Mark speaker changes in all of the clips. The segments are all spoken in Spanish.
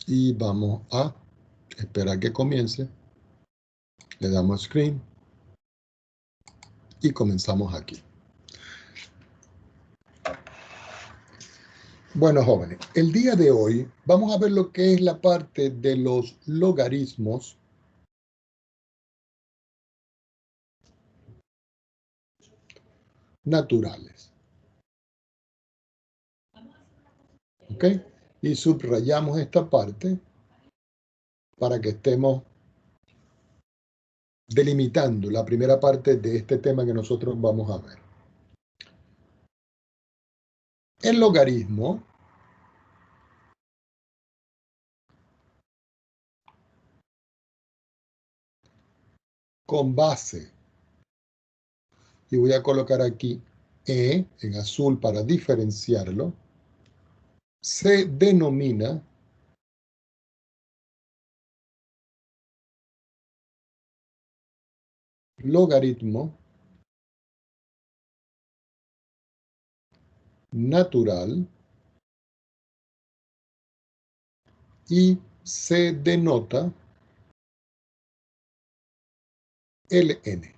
Speaker 1: Y vamos a esperar que comience. Le damos screen. Y comenzamos aquí. Bueno, jóvenes, el día de hoy vamos a ver lo que es la parte de los logaritmos naturales. ¿Ok? Y subrayamos esta parte para que estemos delimitando la primera parte de este tema que nosotros vamos a ver. El logaritmo con base, y voy a colocar aquí E en azul para diferenciarlo, se denomina logaritmo natural y se denota Ln.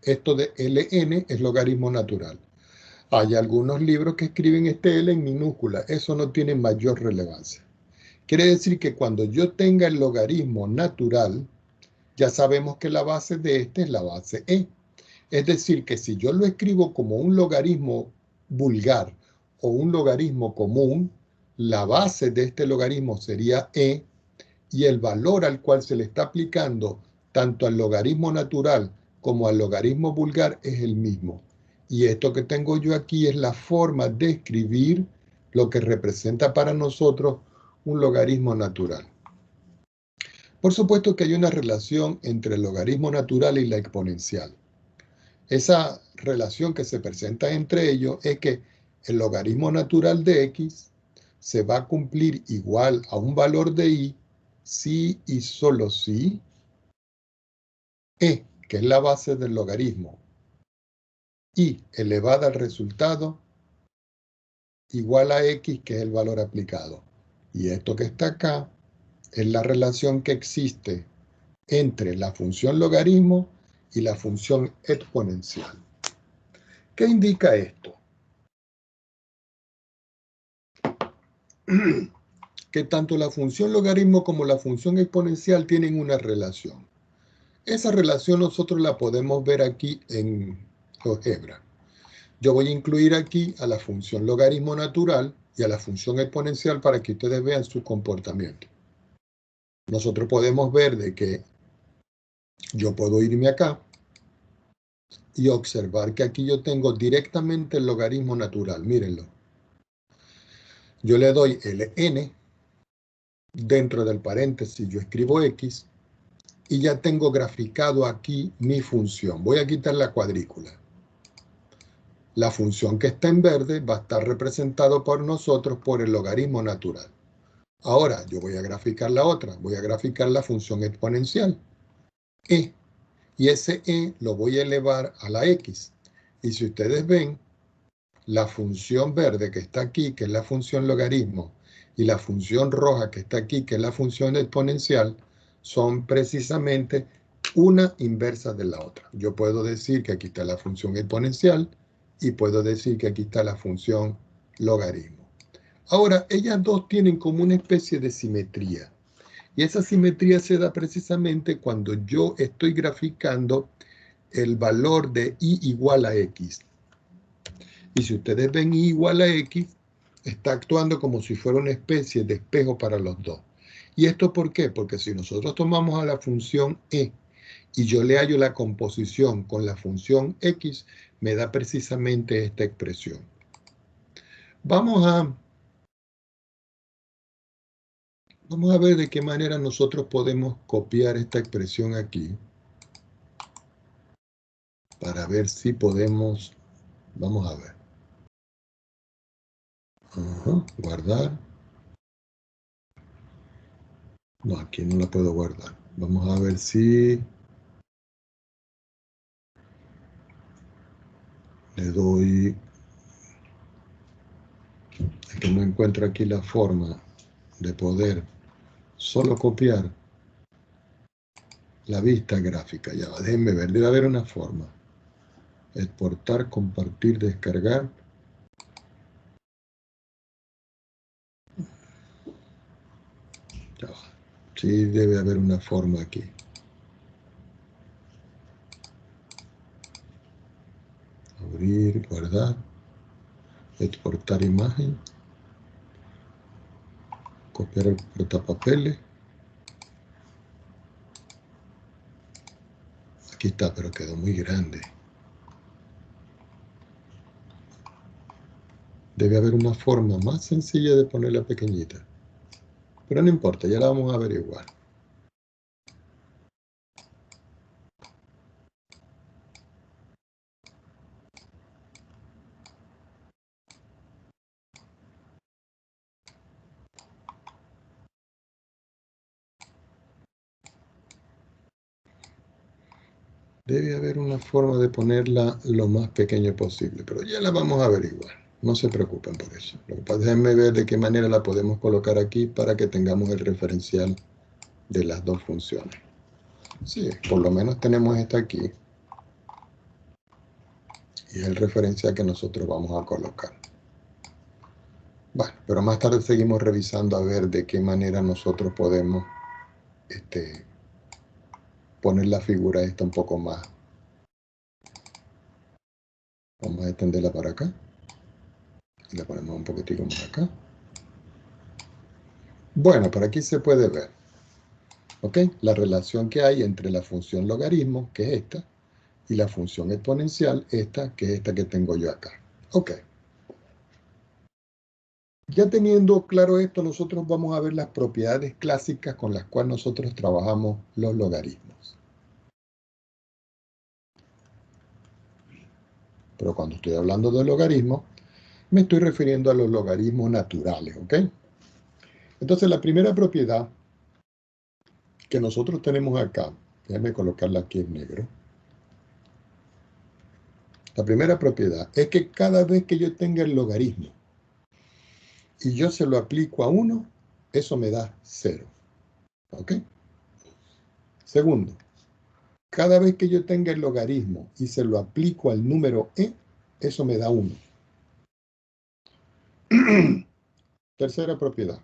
Speaker 1: Esto de Ln es logaritmo natural. Hay algunos libros que escriben este L en minúscula. Eso no tiene mayor relevancia. Quiere decir que cuando yo tenga el logaritmo natural, ya sabemos que la base de este es la base E. Es decir, que si yo lo escribo como un logaritmo vulgar o un logaritmo común, la base de este logaritmo sería E y el valor al cual se le está aplicando tanto al logaritmo natural como al logaritmo vulgar es el mismo. Y esto que tengo yo aquí es la forma de escribir lo que representa para nosotros un logaritmo natural. Por supuesto que hay una relación entre el logaritmo natural y la exponencial. Esa relación que se presenta entre ellos es que el logaritmo natural de x se va a cumplir igual a un valor de y si y solo si e, que es la base del logaritmo, y elevada al resultado igual a x, que es el valor aplicado. Y esto que está acá es la relación que existe entre la función logaritmo y la función exponencial. ¿Qué indica esto? Que tanto la función logaritmo como la función exponencial tienen una relación. Esa relación nosotros la podemos ver aquí en GeoGebra. Yo voy a incluir aquí a la función logaritmo natural y a la función exponencial para que ustedes vean su comportamiento. Nosotros podemos ver de que yo puedo irme acá y observar que aquí yo tengo directamente el logaritmo natural. Mírenlo. Yo le doy Ln, dentro del paréntesis yo escribo x, y ya tengo graficado aquí mi función. Voy a quitar la cuadrícula. La función que está en verde va a estar representado por nosotros por el logaritmo natural. Ahora yo voy a graficar la otra. Voy a graficar la función exponencial, e. Y ese e lo voy a elevar a la x. Y si ustedes ven, la función verde que está aquí, que es la función logaritmo, y la función roja que está aquí, que es la función exponencial, son precisamente una inversa de la otra. Yo puedo decir que aquí está la función exponencial y puedo decir que aquí está la función logaritmo. Ahora, ellas dos tienen como una especie de simetría. Y esa simetría se da precisamente cuando yo estoy graficando el valor de y igual a x. Y si ustedes ven y igual a x, está actuando como si fuera una especie de espejo para los dos. ¿Y esto por qué? Porque si nosotros tomamos a la función e y yo le hallo la composición con la función x, me da precisamente esta expresión. Vamos a ver de qué manera nosotros podemos copiar esta expresión aquí para ver si podemos. Vamos a ver. Guardar. No, aquí no la puedo guardar. Vamos a ver si le doy. Es que no encuentro aquí la forma de poder Solo copiar la vista gráfica. Ya va, déjenme ver, debe haber una forma. Exportar, compartir, descargar. Ya va. Sí, debe haber una forma aquí. Abrir, guardar, exportar imagen, copiar el portapapeles. Aquí está, pero quedó muy grande. Debe haber una forma más sencilla de ponerla pequeñita. Pero no importa, ya la vamos a averiguar. Debe haber una forma de ponerla lo más pequeño posible, pero ya la vamos a averiguar. No se preocupen por eso. Lo que pasa es déjenme ver de qué manera la podemos colocar aquí para que tengamos el referencial de las dos funciones. Sí, por lo menos tenemos esta aquí. Y es el referencial que nosotros vamos a colocar. Bueno, pero más tarde seguimos revisando a ver de qué manera nosotros podemos poner la figura esta un poco más. Vamos a extenderla para acá. Y la ponemos un poquitico más acá. Bueno, por aquí se puede ver, ¿ok? La relación que hay entre la función logaritmo, que es esta, y la función exponencial, esta, que es esta que tengo yo acá. Ok. Ya teniendo claro esto, nosotros vamos a ver las propiedades clásicas con las cuales nosotros trabajamos los logaritmos. Pero cuando estoy hablando de logaritmos, me estoy refiriendo a los logaritmos naturales, ¿ok? Entonces, la primera propiedad que nosotros tenemos acá, déjame colocarla aquí en negro. La primera propiedad es que cada vez que yo tenga el logaritmo y yo se lo aplico a 1, eso me da 0, ¿ok? Segundo, cada vez que yo tenga el logaritmo y se lo aplico al número e, eso me da 1. Tercera propiedad.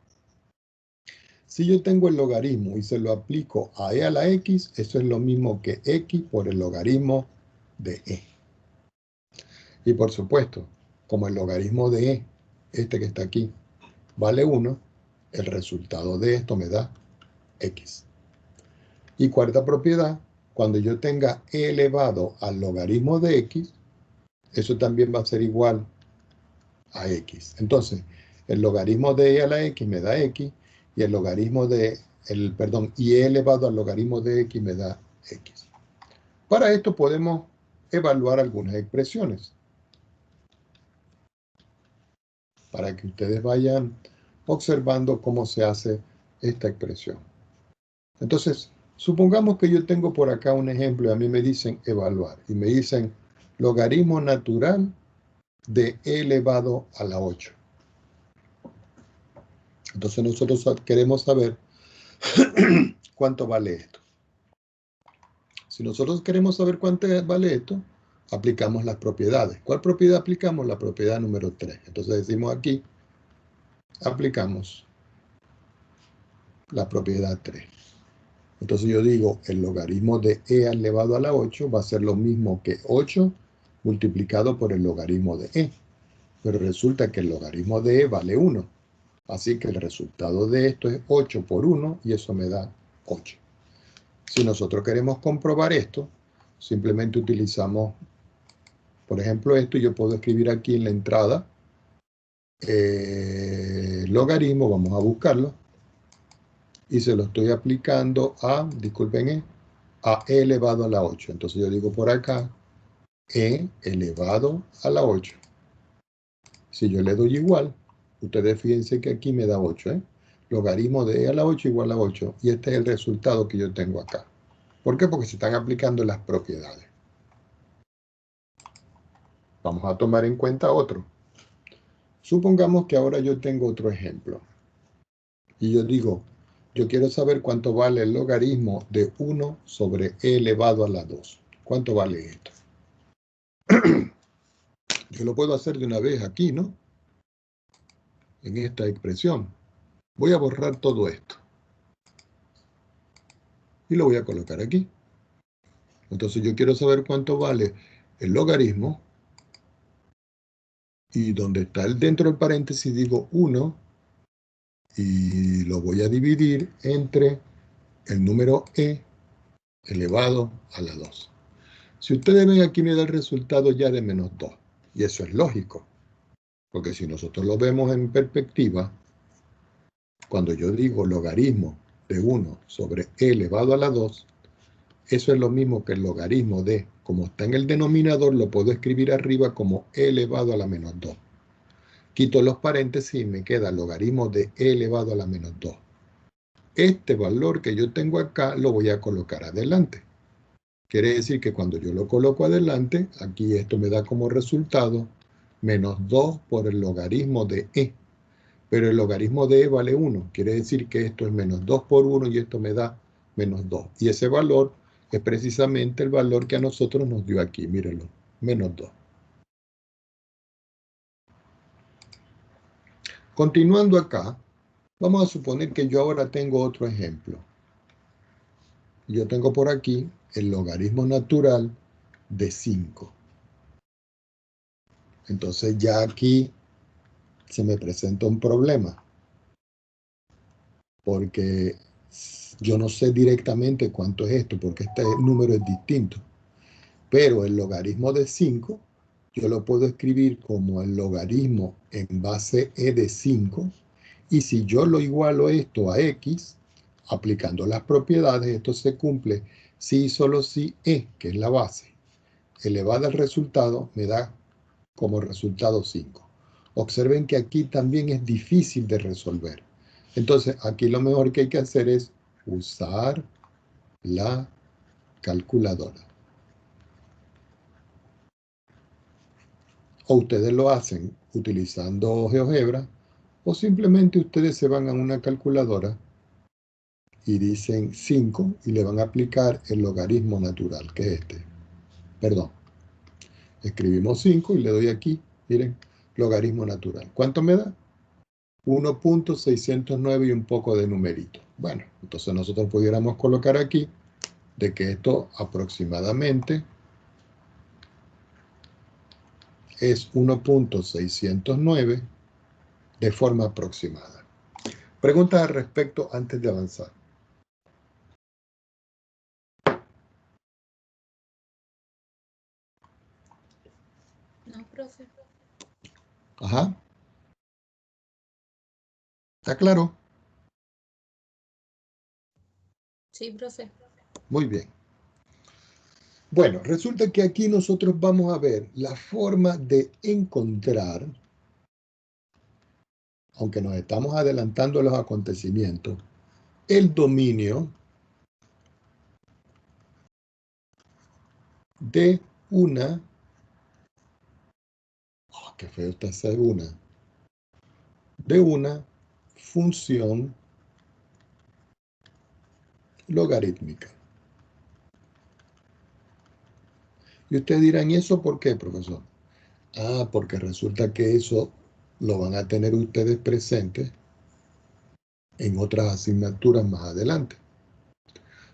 Speaker 1: Si yo tengo el logaritmo y se lo aplico a e a la x, eso es lo mismo que x por el logaritmo de e. Y por supuesto, como el logaritmo de e, este que está aquí, vale 1, el resultado de esto me da x. Y cuarta propiedad, cuando yo tenga e elevado al logaritmo de x, eso también va a ser igual a x. Entonces, el logaritmo de e a la x me da x, y el logaritmo de, y e elevado al logaritmo de x me da x. Para esto podemos evaluar algunas expresiones, para que ustedes vayan observando cómo se hace esta expresión. Entonces, supongamos que yo tengo por acá un ejemplo y a mí me dicen evaluar, y me dicen logaritmo natural de e elevado a la 8. Entonces nosotros queremos saber cuánto vale esto. Si nosotros queremos saber cuánto vale esto, aplicamos las propiedades. ¿Cuál propiedad aplicamos? La propiedad número 3. Entonces decimos aquí, aplicamos la propiedad 3. Entonces yo digo, el logaritmo de e elevado a la 8 va a ser lo mismo que 8 multiplicado por el logaritmo de e. Pero resulta que el logaritmo de e vale 1. Así que el resultado de esto es 8 por 1 y eso me da 8. Si nosotros queremos comprobar esto, simplemente utilizamos, por ejemplo, esto. Yo puedo escribir aquí en la entrada logaritmo, vamos a buscarlo, y se lo estoy aplicando a, disculpen, a e elevado a la 8. Entonces yo digo por acá, e elevado a la 8. Si yo le doy igual, ustedes fíjense que aquí me da 8, Logaritmo de e a la 8 igual a 8. Y este es el resultado que yo tengo acá. ¿Por qué? Porque se están aplicando las propiedades. Vamos a tomar en cuenta otro. Supongamos que ahora yo tengo otro ejemplo. Y yo digo, Yo quiero saber cuánto vale el logaritmo de 1 sobre e elevado a la 2. ¿Cuánto vale esto? Yo lo puedo hacer de una vez aquí, ¿no? En esta expresión. Voy a borrar todo esto. Y lo voy a colocar aquí. Entonces yo quiero saber cuánto vale el logaritmo. Y donde está el dentro del paréntesis digo 1. Y lo voy a dividir entre el número e elevado a la 2. Si ustedes ven aquí me da el resultado ya de menos 2. Y eso es lógico. Porque si nosotros lo vemos en perspectiva, cuando yo digo logaritmo de 1 sobre e elevado a la 2, eso es lo mismo que el logaritmo de, como está en el denominador, lo puedo escribir arriba como e elevado a la menos 2. Quito los paréntesis y me queda logaritmo de e elevado a la menos 2. Este valor que yo tengo acá lo voy a colocar adelante. Quiere decir que cuando yo lo coloco adelante, aquí esto me da como resultado menos 2 por el logaritmo de e. Pero el logaritmo de e vale 1. Quiere decir que esto es menos 2 por 1 y esto me da menos 2. Y ese valor es precisamente el valor que a nosotros nos dio aquí. Mírenlo, menos 2. Continuando acá, vamos a suponer que yo ahora tengo otro ejemplo. Yo tengo por aquí el logaritmo natural de 5. Entonces ya aquí se me presenta un problema, porque yo no sé directamente cuánto es esto, porque este número es distinto. Pero el logaritmo de 5, yo lo puedo escribir como el logaritmo en base e de 5, y si yo lo igualo esto a x, aplicando las propiedades, esto se cumple si y solo si e, que es la base, elevada al resultado, me da como resultado 5. Observen que aquí también es difícil de resolver. Entonces, aquí lo mejor que hay que hacer es usar la calculadora. O ustedes lo hacen utilizando GeoGebra, o simplemente ustedes se van a una calculadora y dicen 5 y le van a aplicar el logaritmo natural, que es este. Perdón. Escribimos 5 y le doy aquí, miren, logaritmo natural. ¿Cuánto me da? 1.609 y un poco de numerito. Bueno, entonces nosotros pudiéramos colocar aquí de que esto aproximadamente es 1.609 de forma aproximada. Preguntas al respecto antes de avanzar.
Speaker 2: No, profe.
Speaker 1: Ajá. ¿Está claro?
Speaker 2: Sí, profe.
Speaker 1: Muy bien. Bueno, resulta que aquí nosotros vamos a ver la forma de encontrar, aunque nos estamos adelantando a los acontecimientos, el dominio de una, qué feo está esa de una función logarítmica. Y ustedes dirán, ¿y eso por qué, profesor? Ah, porque resulta que eso lo van a tener ustedes presentes en otras asignaturas más adelante.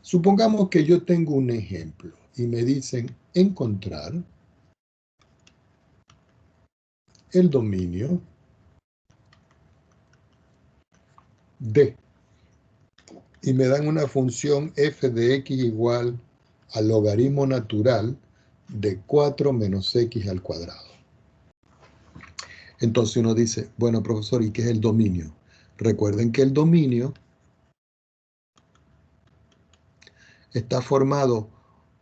Speaker 1: Supongamos que yo tengo un ejemplo y me dicen encontrar el dominio de, y me dan una función f de x igual al logaritmo natural de 4 menos x al cuadrado. Entonces uno dice, bueno, profesor, ¿y qué es el dominio? Recuerden que el dominio está formado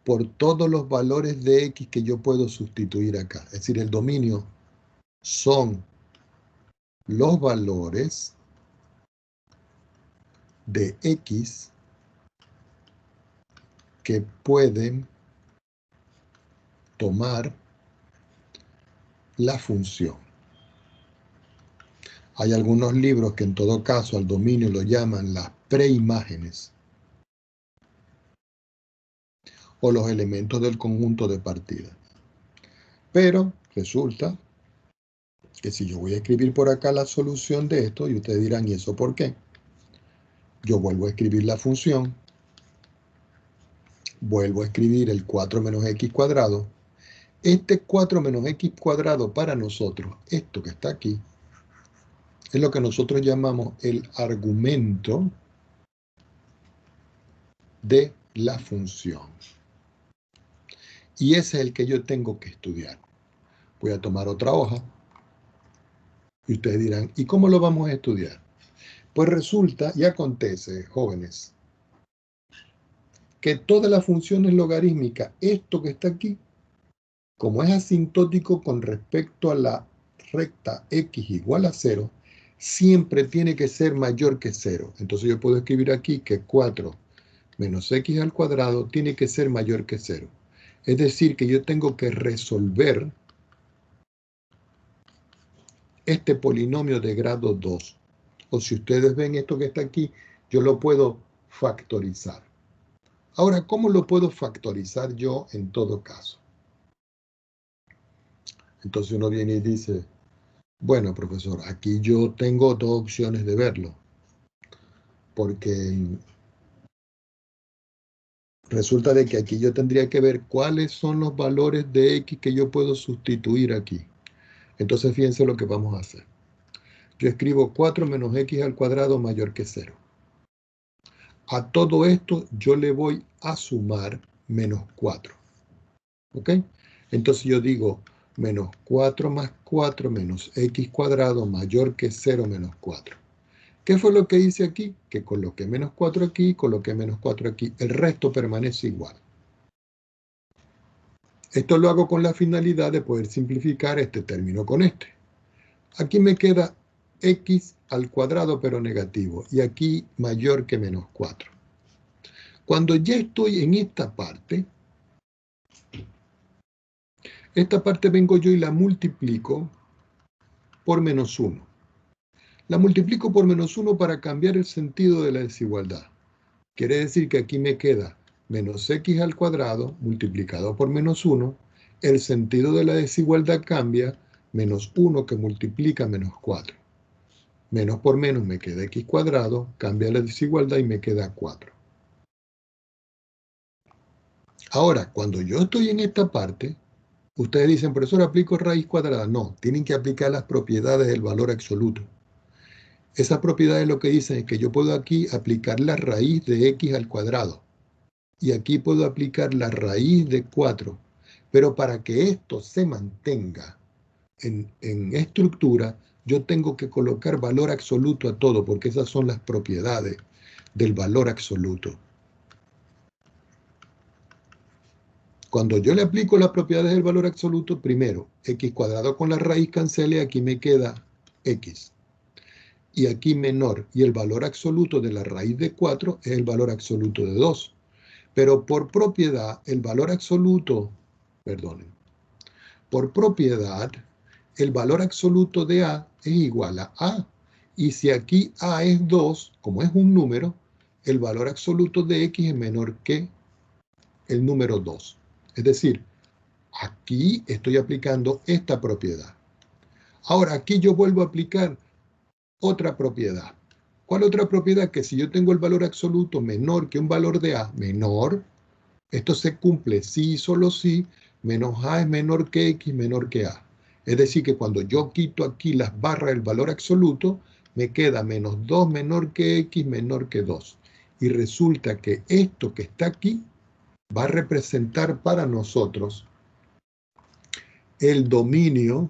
Speaker 1: por todos los valores de x que yo puedo sustituir acá. Es decir, el dominio son los valores de x que pueden tomar la función. Hay algunos libros que en todo caso al dominio lo llaman las preimágenes o los elementos del conjunto de partida. Pero resulta que si yo voy a escribir por acá la solución de esto, y ustedes dirán, ¿y eso por qué? Yo vuelvo a escribir la función, vuelvo a escribir el 4 menos x cuadrado. Este 4 menos x cuadrado para nosotros, esto que está aquí, es lo que nosotros llamamos el argumento de la función. Y ese es el que yo tengo que estudiar. Voy a tomar otra hoja. Y ustedes dirán, ¿y cómo lo vamos a estudiar? Pues resulta y acontece, jóvenes, que todas las funciones logarítmicas, esto que está aquí, como es asintótico con respecto a la recta x igual a 0, siempre tiene que ser mayor que 0. Entonces yo puedo escribir aquí que 4 menos x al cuadrado tiene que ser mayor que 0. Es decir, que yo tengo que resolver este polinomio de grado 2. O si ustedes ven esto que está aquí, yo lo puedo factorizar. Ahora, ¿cómo lo puedo factorizar yo en todo caso? Entonces uno viene y dice, bueno, profesor, aquí yo tengo dos opciones de verlo. Porque resulta de que aquí yo tendría que ver cuáles son los valores de x que yo puedo sustituir aquí. Entonces fíjense lo que vamos a hacer. Yo escribo 4 menos x al cuadrado mayor que 0. A todo esto yo le voy a sumar menos 4. ¿Ok? Entonces yo digo menos 4 más 4 menos x cuadrado mayor que 0 menos 4. ¿Qué fue lo que hice aquí? Que coloqué menos 4 aquí, coloqué menos 4 aquí. El resto permanece igual. Esto lo hago con la finalidad de poder simplificar este término con este. Aquí me queda x al cuadrado pero negativo y aquí mayor que menos 4. Cuando ya estoy en esta parte vengo yo y la multiplico por menos 1. La multiplico por menos 1 para cambiar el sentido de la desigualdad. Quiere decir que aquí me queda menos x al cuadrado multiplicado por menos 1. El sentido de la desigualdad cambia, menos 1 que multiplica menos 4. Menos por menos me queda x cuadrado, cambia la desigualdad y me queda 4. Ahora, cuando yo estoy en esta parte, ustedes dicen, profesor, ¿aplico raíz cuadrada? No, tienen que aplicar las propiedades del valor absoluto. Esas propiedades lo que dicen es que yo puedo aquí aplicar la raíz de x al cuadrado. Y aquí puedo aplicar la raíz de 4. Pero para que esto se mantenga en estructura, yo tengo que colocar valor absoluto a todo, porque esas son las propiedades del valor absoluto. Cuando yo le aplico las propiedades del valor absoluto, primero, x cuadrado con la raíz cancele, aquí me queda x. Y aquí menor, y el valor absoluto de la raíz de 4 es el valor absoluto de 2. Pero por propiedad, el valor absoluto, por propiedad, el valor absoluto de A es igual a A. Y si aquí A es 2, como es un número, el valor absoluto de X es menor que el número 2. Es decir, aquí estoy aplicando esta propiedad. Ahora, aquí yo vuelvo a aplicar otra propiedad. ¿Cuál otra propiedad? Que si yo tengo el valor absoluto menor que un valor de A, menor, esto se cumple sí y solo sí, menos A es menor que X menor que A. Es decir, que cuando yo quito aquí las barras del valor absoluto, me queda menos 2 menor que X menor que 2. Y resulta que esto que está aquí va a representar para nosotros el dominio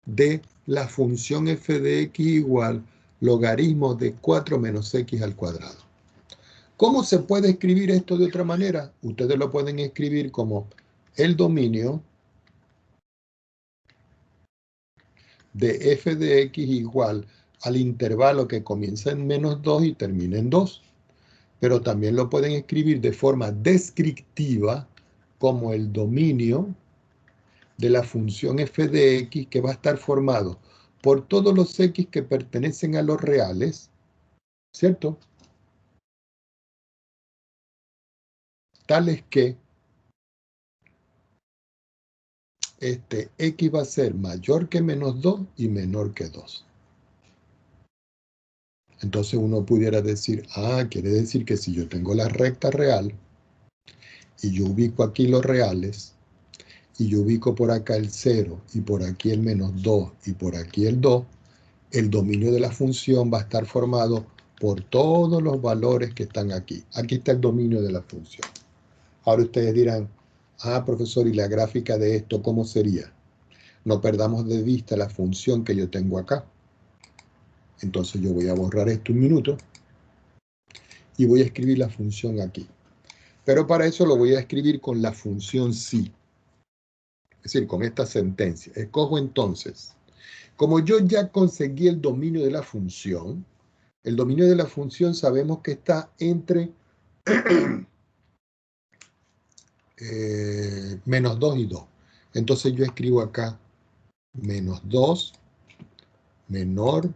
Speaker 1: de la función f de x igual logaritmo de 4 menos x al cuadrado. ¿Cómo se puede escribir esto de otra manera? Ustedes lo pueden escribir como el dominio de f de x igual al intervalo que comienza en menos 2 y termina en 2. Pero también lo pueden escribir de forma descriptiva como el dominio de la función f de x, que va a estar formado por todos los x que pertenecen a los reales, ¿cierto? Tales que este x va a ser mayor que menos 2 y menor que 2. Entonces uno pudiera decir, quiere decir que si yo tengo la recta real y yo ubico aquí los reales y yo ubico por acá el 0 y por aquí el menos 2 y por aquí el 2, el dominio de la función va a estar formado por todos los valores que están aquí. Aquí está el dominio de la función. Ahora ustedes dirán, profesor, ¿y la gráfica de esto cómo sería? No perdamos de vista la función que yo tengo acá. Entonces yo voy a borrar esto un minuto y voy a escribir la función aquí. Pero para eso lo voy a escribir con la función sí. Es decir, con esta sentencia. Escojo entonces, como yo ya conseguí el dominio de la función, el dominio de la función sabemos que está entre menos 2 y 2. Entonces yo escribo acá menos 2 menor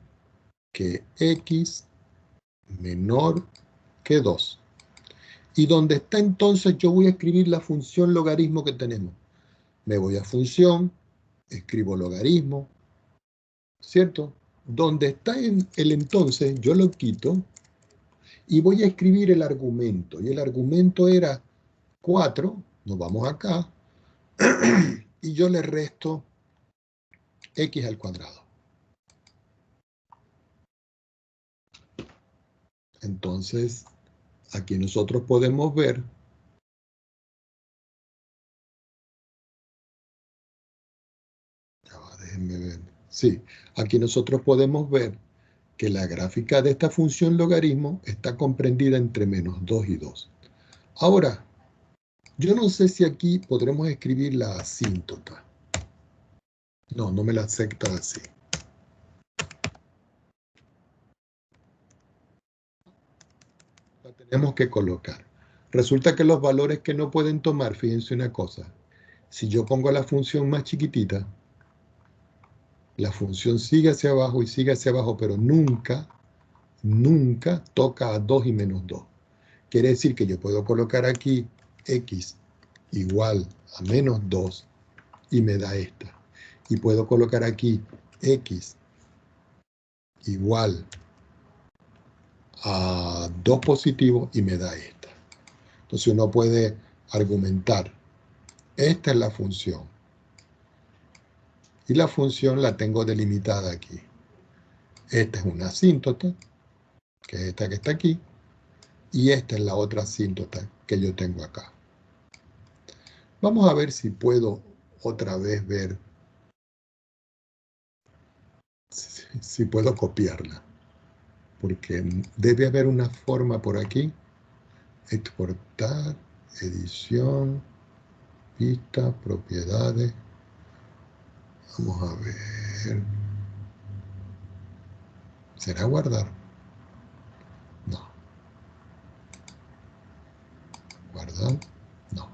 Speaker 1: que x menor que 2. Y donde está entonces yo voy a escribir la función logaritmo que tenemos. Me voy a función, escribo logaritmo, ¿cierto? Donde está el entonces yo lo quito y voy a escribir el argumento. Y el argumento era 4, nos vamos acá, y yo le resto x al cuadrado. Entonces, aquí nosotros podemos ver, déjenme ver, sí, aquí nosotros podemos ver que la gráfica de esta función logaritmo está comprendida entre menos 2 y 2. Ahora, yo no sé si aquí podremos escribir la asíntota. No, no me la acepta así. La tenemos que colocar. Resulta que los valores que no pueden tomar, fíjense una cosa, si yo pongo la función más chiquitita, la función sigue hacia abajo y sigue hacia abajo, pero nunca toca a 2 y menos 2. Quiere decir que yo puedo colocar aquí x igual a menos 2 y me da esta. Y puedo colocar aquí x igual a 2 positivo y me da esta. Entonces uno puede argumentar, esta es la función. Y la función la tengo delimitada aquí. Esta es una asíntota, que es esta que está aquí, y esta es la otra asíntota que yo tengo acá. Vamos a ver si puedo otra vez ver si puedo copiarla. Porque debe haber una forma por aquí. Exportar, edición, vista, propiedades. Vamos a ver. ¿Será guardar? No. Guardar, no.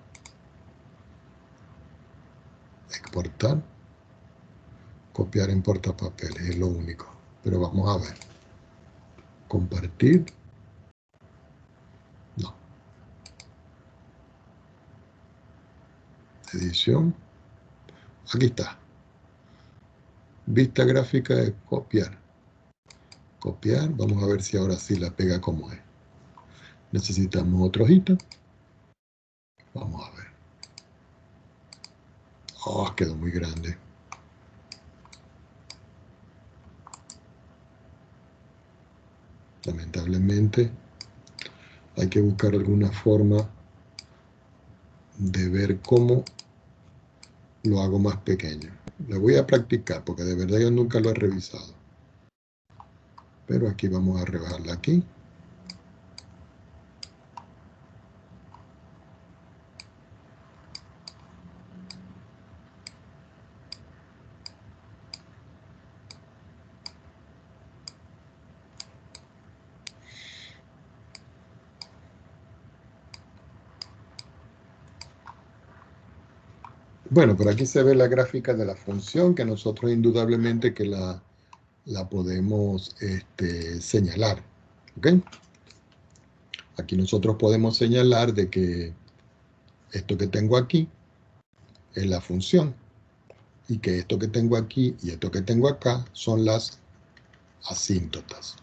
Speaker 1: Exportar, copiar en portapapeles, es lo único. Pero vamos a ver. Compartir, no. Edición, aquí está. Vista gráfica de copiar. Copiar, vamos a ver si ahora sí la pega como es. Necesitamos otro hojita. Vamos a ver. Oh, quedó muy grande. Lamentablemente hay que buscar alguna forma de ver cómo lo hago más pequeño. Lo voy a practicar porque de verdad yo nunca lo he revisado. Pero aquí vamos a rebajarla aquí. Bueno, por aquí se ve la gráfica de la función que nosotros indudablemente que la señalar. ¿Ok? Aquí nosotros podemos señalar de que esto que tengo aquí es la función y que esto que tengo aquí y esto que tengo acá son las asíntotas.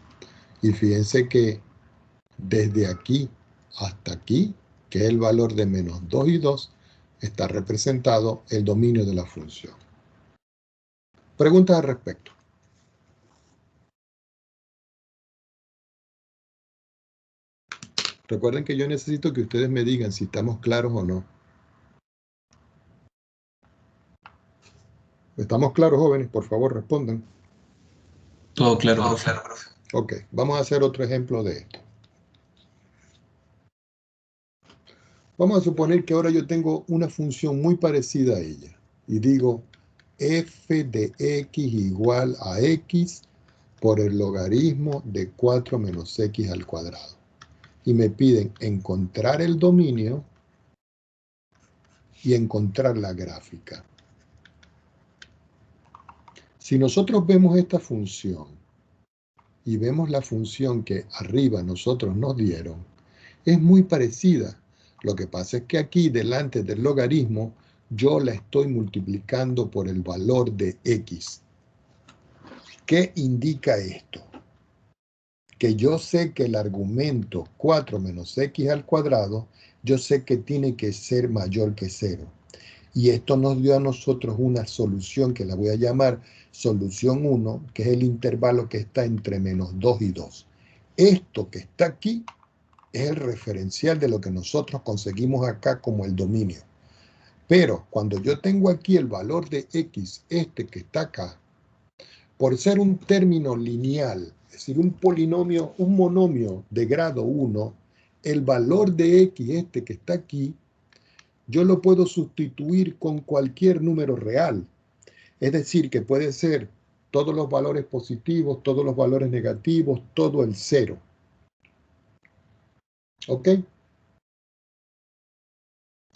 Speaker 1: Y fíjense que desde aquí hasta aquí, que es el valor de menos 2 y 2, está representado el dominio de la función. Preguntas al respecto. Recuerden que yo necesito que ustedes me digan si estamos claros o no. ¿Estamos claros, jóvenes? Por favor, respondan.
Speaker 3: Todo claro, profe.
Speaker 1: Ok, vamos a hacer otro ejemplo de esto. Vamos a suponer que ahora yo tengo una función muy parecida a ella. Y digo, f de x igual a x por el logaritmo de 4 menos x al cuadrado. Y me piden encontrar el dominio y encontrar la gráfica. Si nosotros vemos esta función y vemos la función que arriba nosotros nos dieron, es muy parecida. Lo que pasa es que aquí, delante del logaritmo, yo la estoy multiplicando por el valor de x. ¿Qué indica esto? Que yo sé que el argumento 4 menos x al cuadrado, yo sé que tiene que ser mayor que 0. Y esto nos dio a nosotros una solución que la voy a llamar solución 1, que es el intervalo que está entre menos 2 y 2. Esto que está aquí es el referencial de lo que nosotros conseguimos acá como el dominio. Pero cuando yo tengo aquí el valor de x, este que está acá, por ser un término lineal, es decir, un polinomio, un monomio de grado 1, el valor de x, este que está aquí, yo lo puedo sustituir con cualquier número real. Es decir, que puede ser todos los valores positivos, todos los valores negativos, todo el 0. ¿Ok?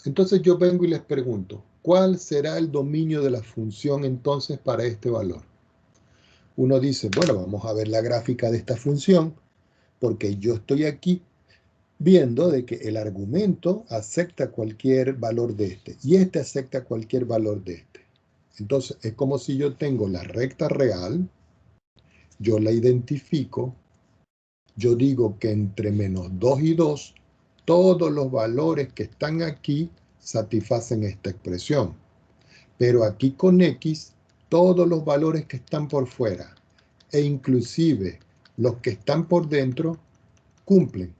Speaker 1: Entonces yo vengo y les pregunto, ¿cuál será el dominio de la función entonces para este valor? Uno dice, bueno, vamos a ver la gráfica de esta función, porque yo estoy aquí viendo de que el argumento acepta cualquier valor de este, y este acepta cualquier valor de este. Entonces, es como si yo tengo la recta real, yo la identifico, yo digo que entre menos 2 y 2, todos los valores que están aquí satisfacen esta expresión. Pero aquí con x, todos los valores que están por fuera, e inclusive los que están por dentro, cumplen.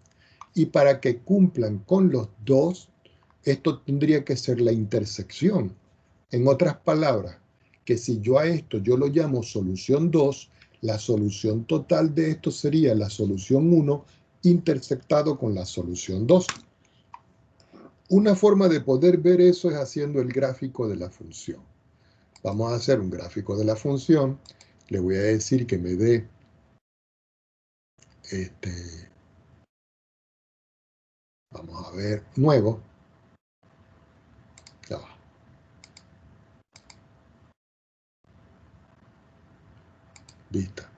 Speaker 1: Y para que cumplan con los dos, esto tendría que ser la intersección. En otras palabras, que si yo a esto yo lo llamo solución 2, la solución total de esto sería la solución 1 intersectado con la solución 2. Una forma de poder ver eso es haciendo el gráfico de la función. Vamos a hacer un gráfico de la función. Le voy a decir que me dé vamos a ver, nuevo. Ya va. Vista.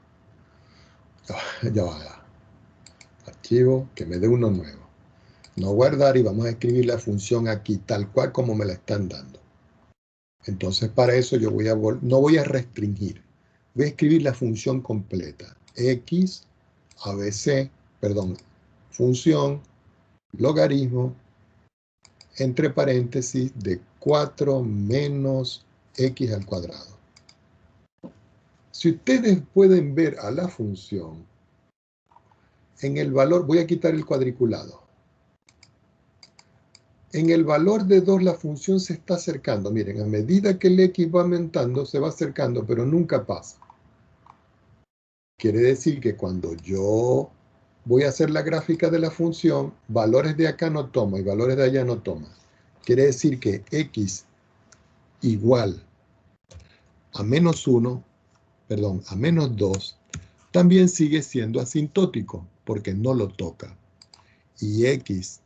Speaker 1: Ya va. Archivo, que me dé uno nuevo. No guardar y vamos a escribir la función aquí, tal cual como me la están dando. Entonces, para eso yo no voy a restringir. Voy a escribir la función completa. X, ABC, perdón, función, logaritmo, entre paréntesis, de 4 menos x al cuadrado. Si ustedes pueden ver a la función, en el valor, voy a quitar el cuadriculado. En el valor de 2 la función se está acercando. Miren, a medida que el x va aumentando, se va acercando, pero nunca pasa. Quiere decir que cuando yo voy a hacer la gráfica de la función, valores de acá no toma y valores de allá no toma. Quiere decir que x igual a menos 1, perdón, a menos 2, también sigue siendo asintótico, porque no lo toca. Y x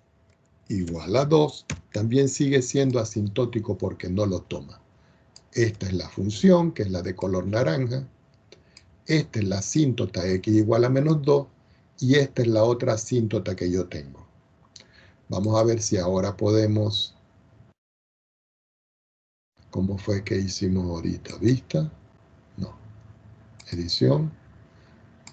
Speaker 1: igual a 2 también sigue siendo asintótico porque no lo toma. Esta es la función, que es la de color naranja, Esta es la asíntota x igual a menos 2 y esta es la otra asíntota que yo tengo. Vamos a ver si ahora podemos... ¿Cómo fue que hicimos ahorita? ¿Vista? No. Edición.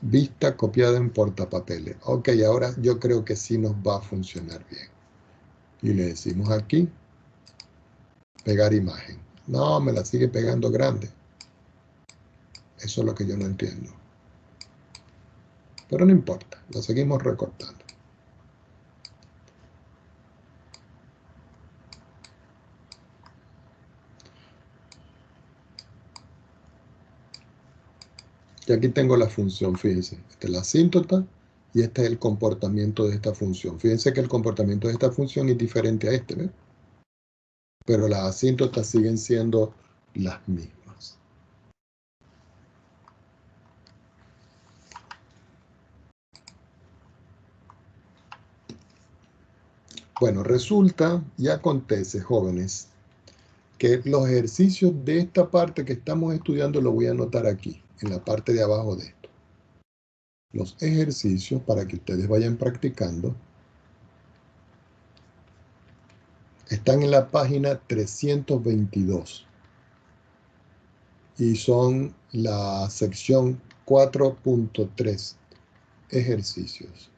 Speaker 1: Vista copiada en portapapeles. Ok, ahora yo creo que sí nos va a funcionar bien. Y le decimos aquí, pegar imagen. No, me la sigue pegando grande. Eso es lo que yo no entiendo. Pero no importa, lo seguimos recortando. Y aquí tengo la función, fíjense. Esta es la asíntota y este es el comportamiento de esta función. Fíjense que el comportamiento de esta función es diferente a este, ¿ves? Pero las asíntotas siguen siendo las mismas. Bueno, resulta y acontece, jóvenes, que los ejercicios de esta parte que estamos estudiando lo voy a anotar aquí, en la parte de abajo de esto. Los ejercicios para que ustedes vayan practicando están en la página 322 y son la sección 4.3, ejercicios.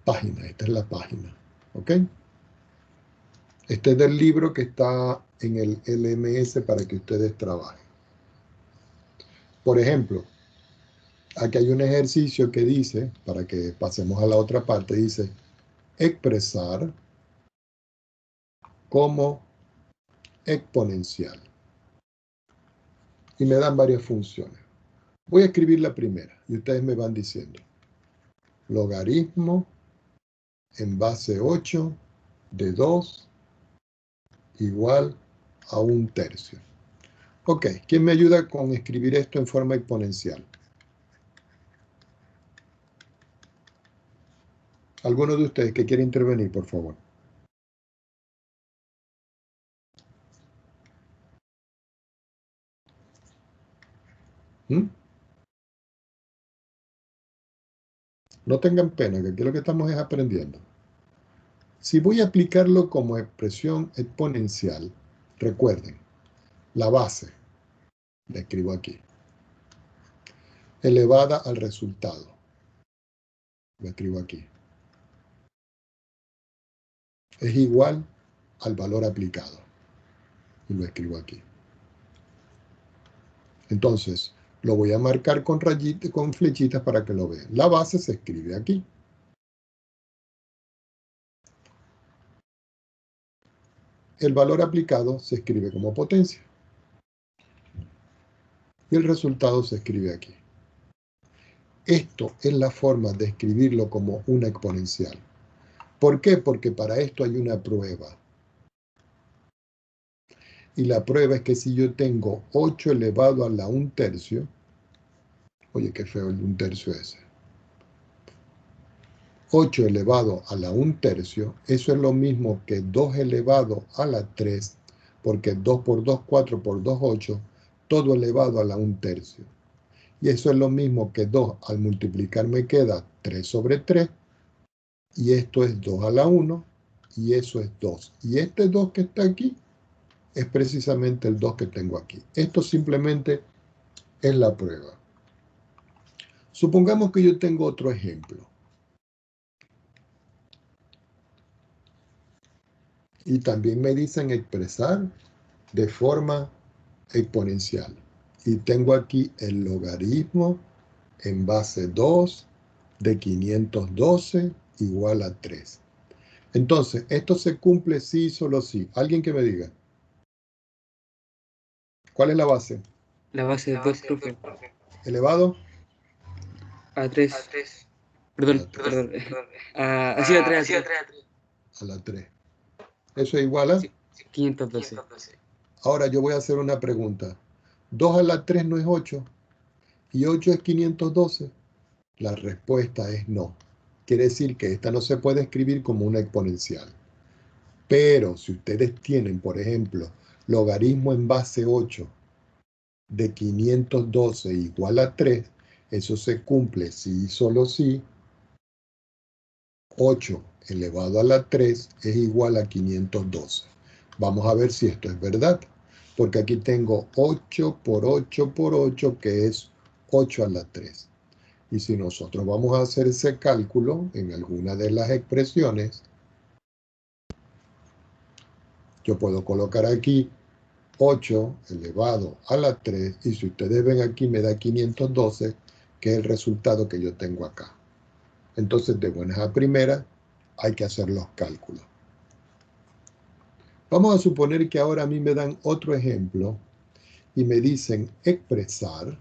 Speaker 1: Página, esta es la página, ¿ok? Este es del libro que está en el LMS para que ustedes trabajen. Por ejemplo, aquí hay un ejercicio que dice, para que pasemos a la otra parte, dice expresar como exponencial. Y me dan varias funciones. Voy a escribir la primera y ustedes me van diciendo. Logaritmo en base 8 de 2 igual a 1/3. Ok, ¿quién me ayuda con escribir esto en forma exponencial? ¿Alguno de ustedes que quiere intervenir, por favor? ¿Mm? No tengan pena, que aquí lo que estamos es aprendiendo. Si voy a aplicarlo como expresión exponencial, recuerden, la base, la escribo aquí, elevada al resultado, lo escribo aquí, es igual al valor aplicado, y lo escribo aquí. Entonces, lo voy a marcar con rayitas, con flechitas para que lo vean. La base se escribe aquí. El valor aplicado se escribe como potencia. Y el resultado se escribe aquí. Esto es la forma de escribirlo como una exponencial. ¿Por qué? Porque para esto hay una prueba. Y la prueba es que si yo tengo 8 elevado a la 1/3, oye, qué feo el 1/3 ese. 8 elevado a la 1/3, eso es lo mismo que 2 elevado a la 3, porque 2 por 2, 4 por 2, 8, todo elevado a la 1/3. Y eso es lo mismo que 2 al multiplicar me queda 3 sobre 3, y esto es 2 a la 1, y eso es 2. Y este 2 que está aquí es precisamente el 2 que tengo aquí. Esto simplemente es la prueba. Supongamos que yo tengo otro ejemplo. Y también me dicen expresar de forma exponencial. Y tengo aquí el logaritmo en base 2 de 512 igual a 3. Entonces, esto se cumple sí, solo sí. ¿Alguien que me diga? ¿Cuál es la base?
Speaker 4: La base de 2, profe.
Speaker 1: ¿Elevado?
Speaker 4: A 3. Perdón,
Speaker 1: A
Speaker 4: perdón. Así a 3, a 3.
Speaker 1: a la 3. ¿Eso es igual a?
Speaker 4: Sí, 512.
Speaker 1: Ahora yo voy a hacer una pregunta. 2 a la 3 no es 8 y 8 es 512. La respuesta es no. Quiere decir que esta no se puede escribir como una exponencial. Pero si ustedes tienen, por ejemplo, logaritmo en base 8 de 512 igual a 3, eso se cumple si y solo si 8 elevado a la 3 es igual a 512. Vamos a ver si esto es verdad, porque aquí tengo 8 por 8 por 8, que es 8 a la 3. Y si nosotros vamos a hacer ese cálculo en alguna de las expresiones, yo puedo colocar aquí 8 elevado a la 3, y si ustedes ven aquí me da 512, que es el resultado que yo tengo acá. Entonces, de buenas a primeras, hay que hacer los cálculos. Vamos a suponer que ahora a mí me dan otro ejemplo y me dicen expresar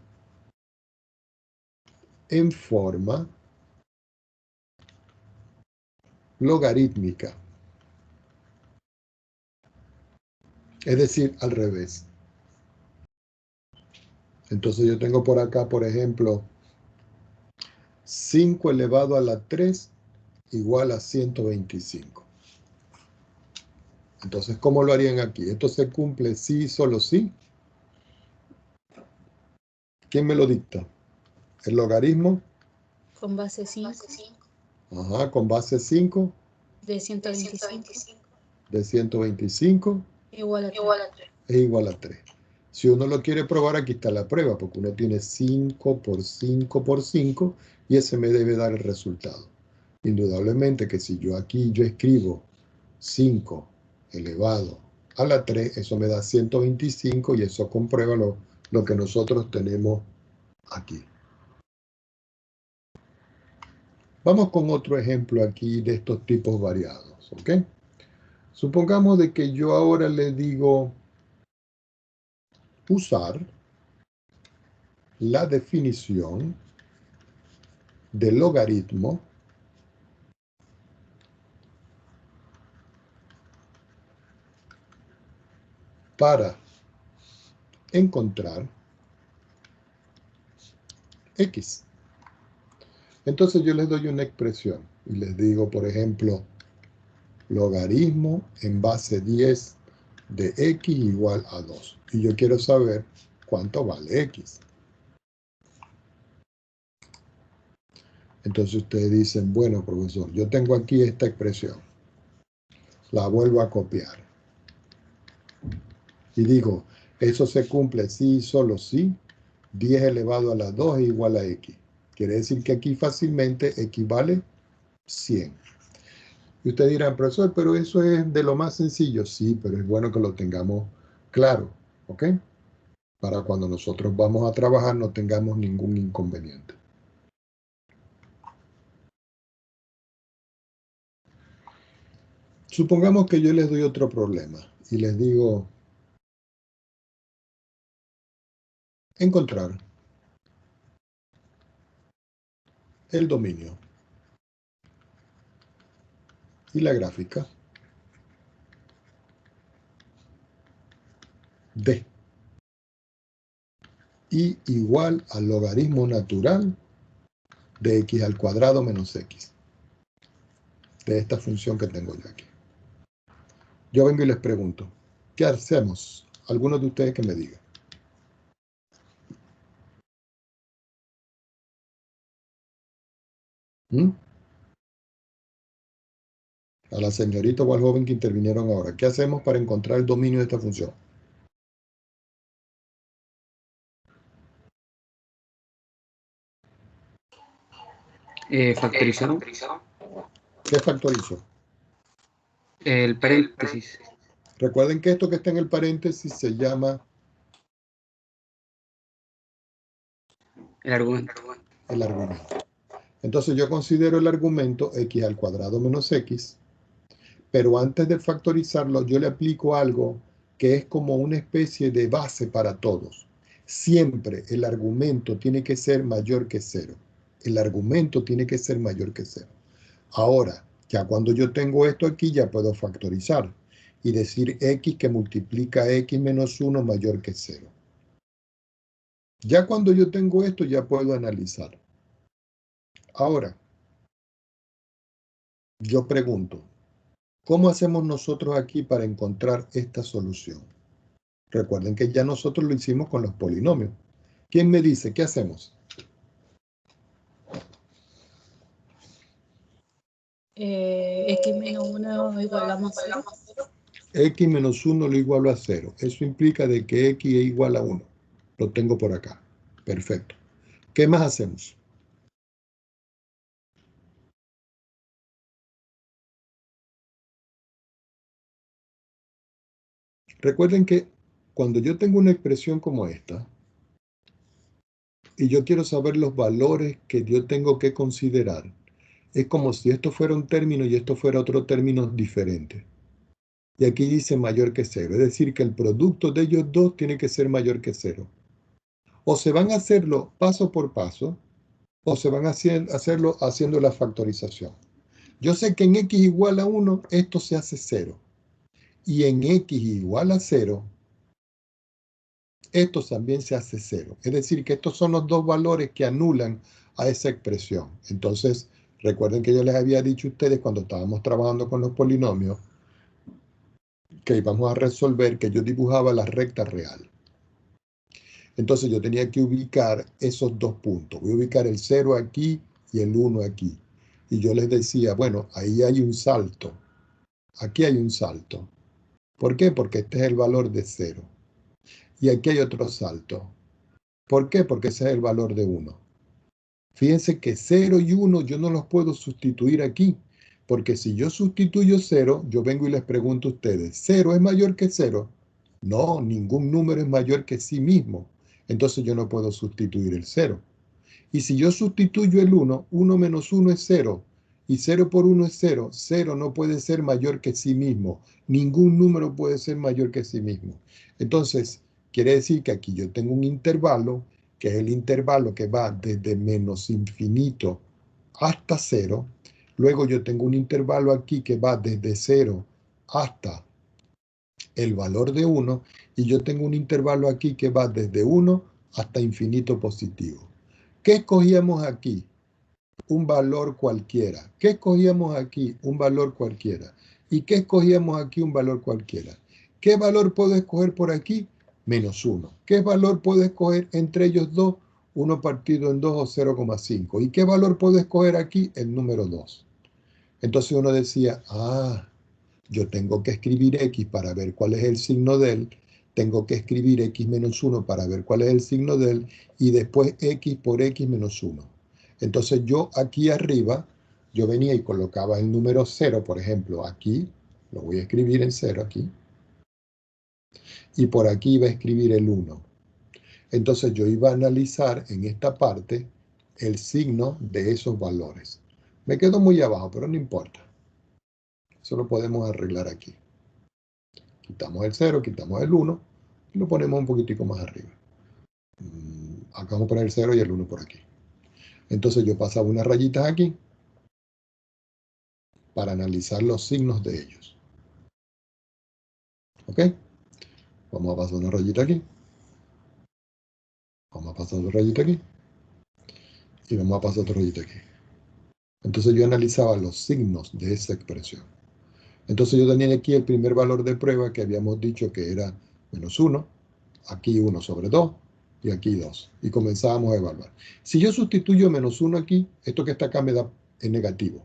Speaker 1: en forma logarítmica. Es decir, al revés. Entonces yo tengo por acá, por ejemplo, 5 elevado a la 3 igual a 125. Entonces, ¿cómo lo harían aquí? Esto se cumple sí y solo sí. ¿Quién me lo dicta? ¿El logaritmo?
Speaker 2: Con base 5
Speaker 1: Ajá, con base 5
Speaker 2: de 125
Speaker 1: de 125
Speaker 2: igual a 3.
Speaker 1: es igual a 3. Si uno lo quiere probar, aquí está la prueba, porque uno tiene 5 por 5 por 5 y ese me debe dar el resultado. Indudablemente que si yo aquí escribo 5 elevado a la 3, eso me da 125 y eso comprueba lo que nosotros tenemos aquí. Vamos con otro ejemplo aquí de estos tipos variados, ¿ok? Supongamos de que yo ahora le digo usar la definición de logaritmo para encontrar x. Entonces yo les doy una expresión y les digo, por ejemplo, logaritmo en base 10 de x igual a 2. Y yo quiero saber cuánto vale x. Entonces ustedes dicen, bueno, profesor, yo tengo aquí esta expresión. La vuelvo a copiar. Y digo, eso se cumple sí y solo sí. 10 elevado a la 2 es igual a x. Quiere decir que aquí fácilmente equivale 100. Y usted dirá, profesor, pero eso es de lo más sencillo. Sí, pero es bueno que lo tengamos claro, ¿ok? Para cuando nosotros vamos a trabajar no tengamos ningún inconveniente. Supongamos que yo les doy otro problema y les digo, encontrar el dominio y la gráfica de y igual al logaritmo natural de x al cuadrado menos x, de esta función que tengo yo aquí. Yo vengo y les pregunto, ¿qué hacemos? Algunos de ustedes que me digan. A la señorita o al joven que intervinieron ahora, ¿qué hacemos para encontrar el dominio de esta función?
Speaker 4: Factorizamos
Speaker 1: ¿Qué factorizo?
Speaker 4: el paréntesis.
Speaker 1: Recuerden que esto que está en el paréntesis se llama
Speaker 4: El argumento.
Speaker 1: el argumento. Entonces yo considero el argumento x al cuadrado menos x, pero antes de factorizarlo yo le aplico algo que es como una especie de base para todos. Siempre el argumento tiene que ser mayor que 0. El argumento tiene que ser mayor que 0. Ahora, ya cuando yo tengo esto aquí, ya puedo factorizar y decir x que multiplica x menos 1 mayor que 0. Ya cuando yo tengo esto, ya puedo analizar. Ahora, yo pregunto, ¿cómo hacemos nosotros aquí para encontrar esta solución? Recuerden que ya nosotros lo hicimos con los polinomios. ¿Quién me dice qué hacemos?
Speaker 2: X menos 1 igualamos a 0.
Speaker 1: X menos 1 lo igualo a 0. Eso implica de que X es igual a 1. Lo tengo por acá. Perfecto. ¿Qué más hacemos? Recuerden que cuando yo tengo una expresión como esta, y yo quiero saber los valores que yo tengo que considerar, es como si esto fuera un término y esto fuera otro término diferente. Y aquí dice mayor que 0, es decir, que el producto de ellos dos tiene que ser mayor que 0. O se van a hacerlo paso por paso, o se van a hacerlo haciendo la factorización. Yo sé que en x igual a 1, esto se hace 0. Y en x igual a 0, esto también se hace 0. Es decir, que estos son los dos valores que anulan a esa expresión. Entonces, recuerden que yo les había dicho a ustedes cuando estábamos trabajando con los polinomios, que íbamos a resolver, que yo dibujaba la recta real. Entonces yo tenía que ubicar esos dos puntos. Voy a ubicar el 0 aquí y el 1 aquí. Y yo les decía, bueno, ahí hay un salto. Aquí hay un salto. ¿Por qué? Porque este es el valor de 0. Y aquí hay otro salto. ¿Por qué? Porque ese es el valor de 1. Fíjense que 0 y 1 yo no los puedo sustituir aquí. Porque si yo sustituyo 0, yo vengo y les pregunto a ustedes, ¿0 es mayor que 0? No, ningún número es mayor que sí mismo. Entonces yo no puedo sustituir el 0. Y si yo sustituyo el 1, 1 menos 1 es 0. Y 0 por 1 es 0. 0 no puede ser mayor que sí mismo. Ningún número puede ser mayor que sí mismo. Entonces, quiere decir que aquí yo tengo un intervalo, que es el intervalo que va desde menos infinito hasta 0. Luego yo tengo un intervalo aquí que va desde 0 hasta el valor de 1. Y yo tengo un intervalo aquí que va desde 1 hasta infinito positivo. ¿Qué escogíamos aquí? Un valor cualquiera. ¿Qué escogíamos aquí? Un valor cualquiera. ¿Y qué escogíamos aquí? Un valor cualquiera. ¿Qué valor puedo escoger por aquí? Menos 1. ¿Qué valor puedo escoger entre ellos dos? 1 partido en 2 o 0,5. ¿Y qué valor puedo escoger aquí? El número 2. Entonces uno decía, yo tengo que escribir x para ver cuál es el signo de él, tengo que escribir x menos 1 para ver cuál es el signo de él, y después x por x menos 1. Entonces yo aquí arriba, yo venía y colocaba el número 0, por ejemplo, aquí, lo voy a escribir en 0 aquí, y por aquí iba a escribir el 1. Entonces yo iba a analizar en esta parte el signo de esos valores. Me quedo muy abajo, pero no importa. Eso lo podemos arreglar aquí. Quitamos el 0, quitamos el 1 y lo ponemos un poquitico más arriba. Acá vamos a poner el 0 y el 1 por aquí. Entonces yo pasaba unas rayitas aquí para analizar los signos de ellos. ¿Ok? Vamos a pasar una rayita aquí. Vamos a pasar otra rayita aquí. Y vamos a pasar otra rayita aquí. Entonces yo analizaba los signos de esa expresión. Entonces yo tenía aquí el primer valor de prueba que habíamos dicho que era menos 1. Aquí 1 sobre 2. Y aquí 2. Y comenzábamos a evaluar. Si yo sustituyo menos 1 aquí, esto que está acá me da es negativo.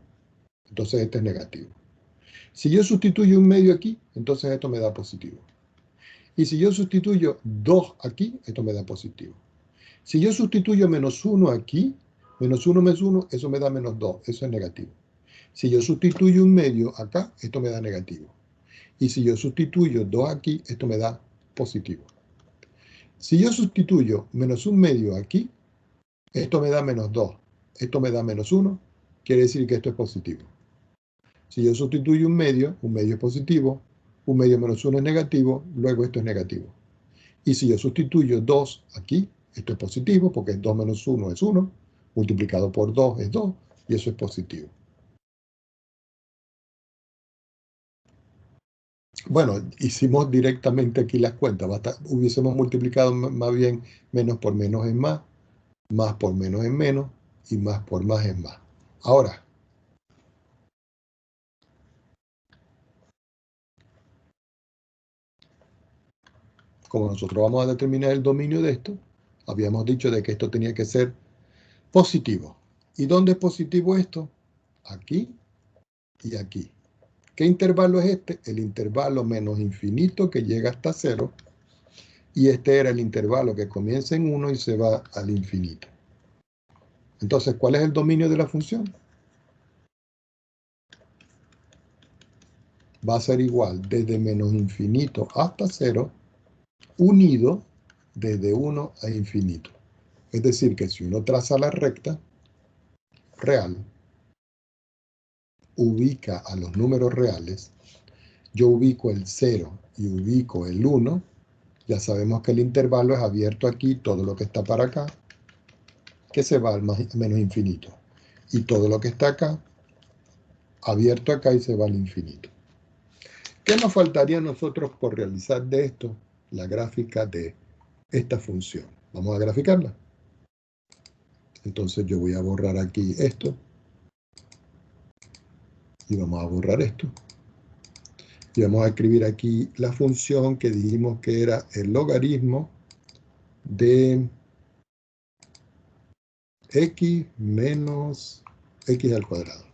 Speaker 1: Entonces este es negativo. Si yo sustituyo un medio aquí, entonces esto me da positivo. Y si yo sustituyo 2 aquí, esto me da positivo. Si yo sustituyo menos 1 aquí, menos 1 menos 1, eso me da menos 2, eso es negativo. Si yo sustituyo un medio acá, esto me da negativo. Y si yo sustituyo 2 aquí, esto me da positivo. Si yo sustituyo menos un medio aquí, esto me da menos 2, esto me da menos 1, quiere decir que esto es positivo. Si yo sustituyo un medio es positivo, un medio menos 1 es negativo, luego esto es negativo. Y si yo sustituyo 2 aquí, esto es positivo, porque 2 menos 1 es 1, multiplicado por 2 es 2, y eso es positivo. Bueno, hicimos directamente aquí las cuentas, hubiésemos multiplicado más bien menos por menos es más por menos es menos, y más por más es más. Ahora, como nosotros vamos a determinar el dominio de esto, habíamos dicho de que esto tenía que ser positivo. ¿Y dónde es positivo esto? Aquí y aquí. ¿Qué intervalo es este? El intervalo menos infinito que llega hasta 0. Y este era el intervalo que comienza en 1 y se va al infinito. Entonces, ¿cuál es el dominio de la función? Va a ser igual desde menos infinito hasta 0, unido desde 1 a infinito. Es decir, que si uno traza la recta real, ubica a los números reales, yo ubico el 0 y ubico el 1, ya sabemos que el intervalo es abierto aquí, todo lo que está para acá, que se va al menos infinito. Y todo lo que está acá, abierto acá y se va al infinito. ¿Qué nos faltaría a nosotros por realizar de esto? La gráfica de esta función. Vamos a graficarla. Entonces yo voy a borrar aquí esto. Y vamos a borrar esto. Y vamos a escribir aquí la función que dijimos que era el logaritmo de x menos x al cuadrado.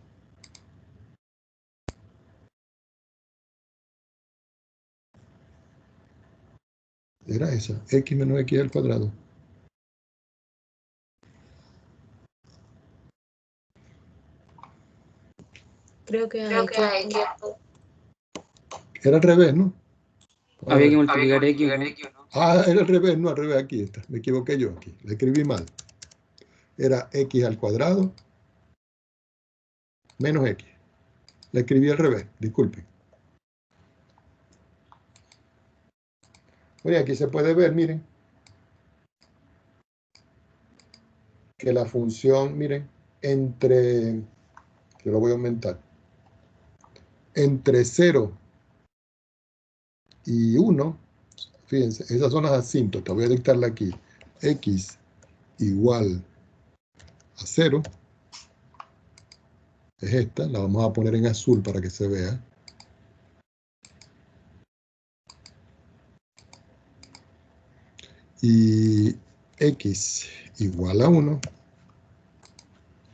Speaker 1: Era esa, x menos x al cuadrado.
Speaker 2: Creo que hay que...
Speaker 1: Era al revés, ¿no?
Speaker 4: Había que multiplicar X, ¿no?
Speaker 1: Ah, era al revés, no, al revés, aquí está. Me equivoqué yo aquí, le escribí mal. Era x al cuadrado menos x. Le escribí al revés, disculpen. Oye, aquí se puede ver, miren, que la función, miren, entre, yo lo voy a aumentar, entre 0 y 1, fíjense, esas son las asíntotas, voy a dictarla aquí, x igual a 0, es esta, la vamos a poner en azul para que se vea. Y x igual a 1,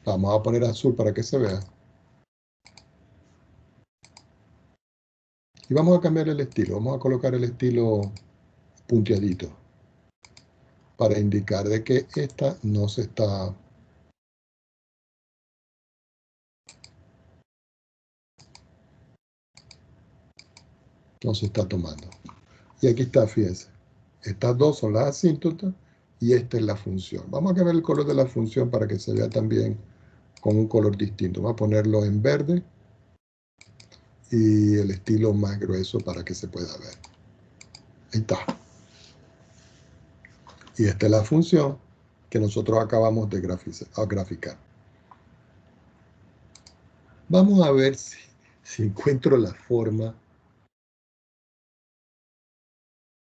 Speaker 1: la vamos a poner azul para que se vea. Y vamos a cambiar el estilo, vamos a colocar el estilo punteadito para indicar de que esta no se está tomando. Y aquí está, fíjense, estas dos son las asíntotas y esta es la función. Vamos a cambiar el color de la función para que se vea también con un color distinto. Vamos a ponerlo en verde y el estilo más grueso para que se pueda ver. Ahí está. Y esta es la función que nosotros acabamos de graficar. Vamos a ver si encuentro la forma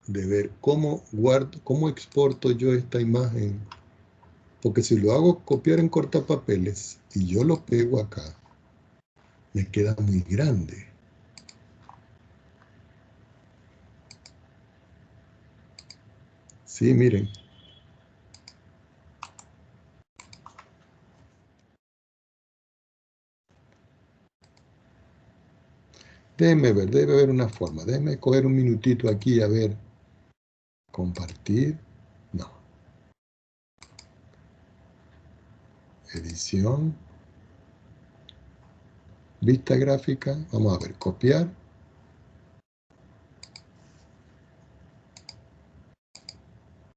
Speaker 1: de ver cómo exporto yo esta imagen. Porque si lo hago copiar en cortapapeles y yo lo pego acá, me queda muy grande. Sí, miren. Déjenme ver, debe haber una forma. Déjenme coger un minutito aquí a ver. Compartir. No. Edición. Vista gráfica. Vamos a ver, copiar.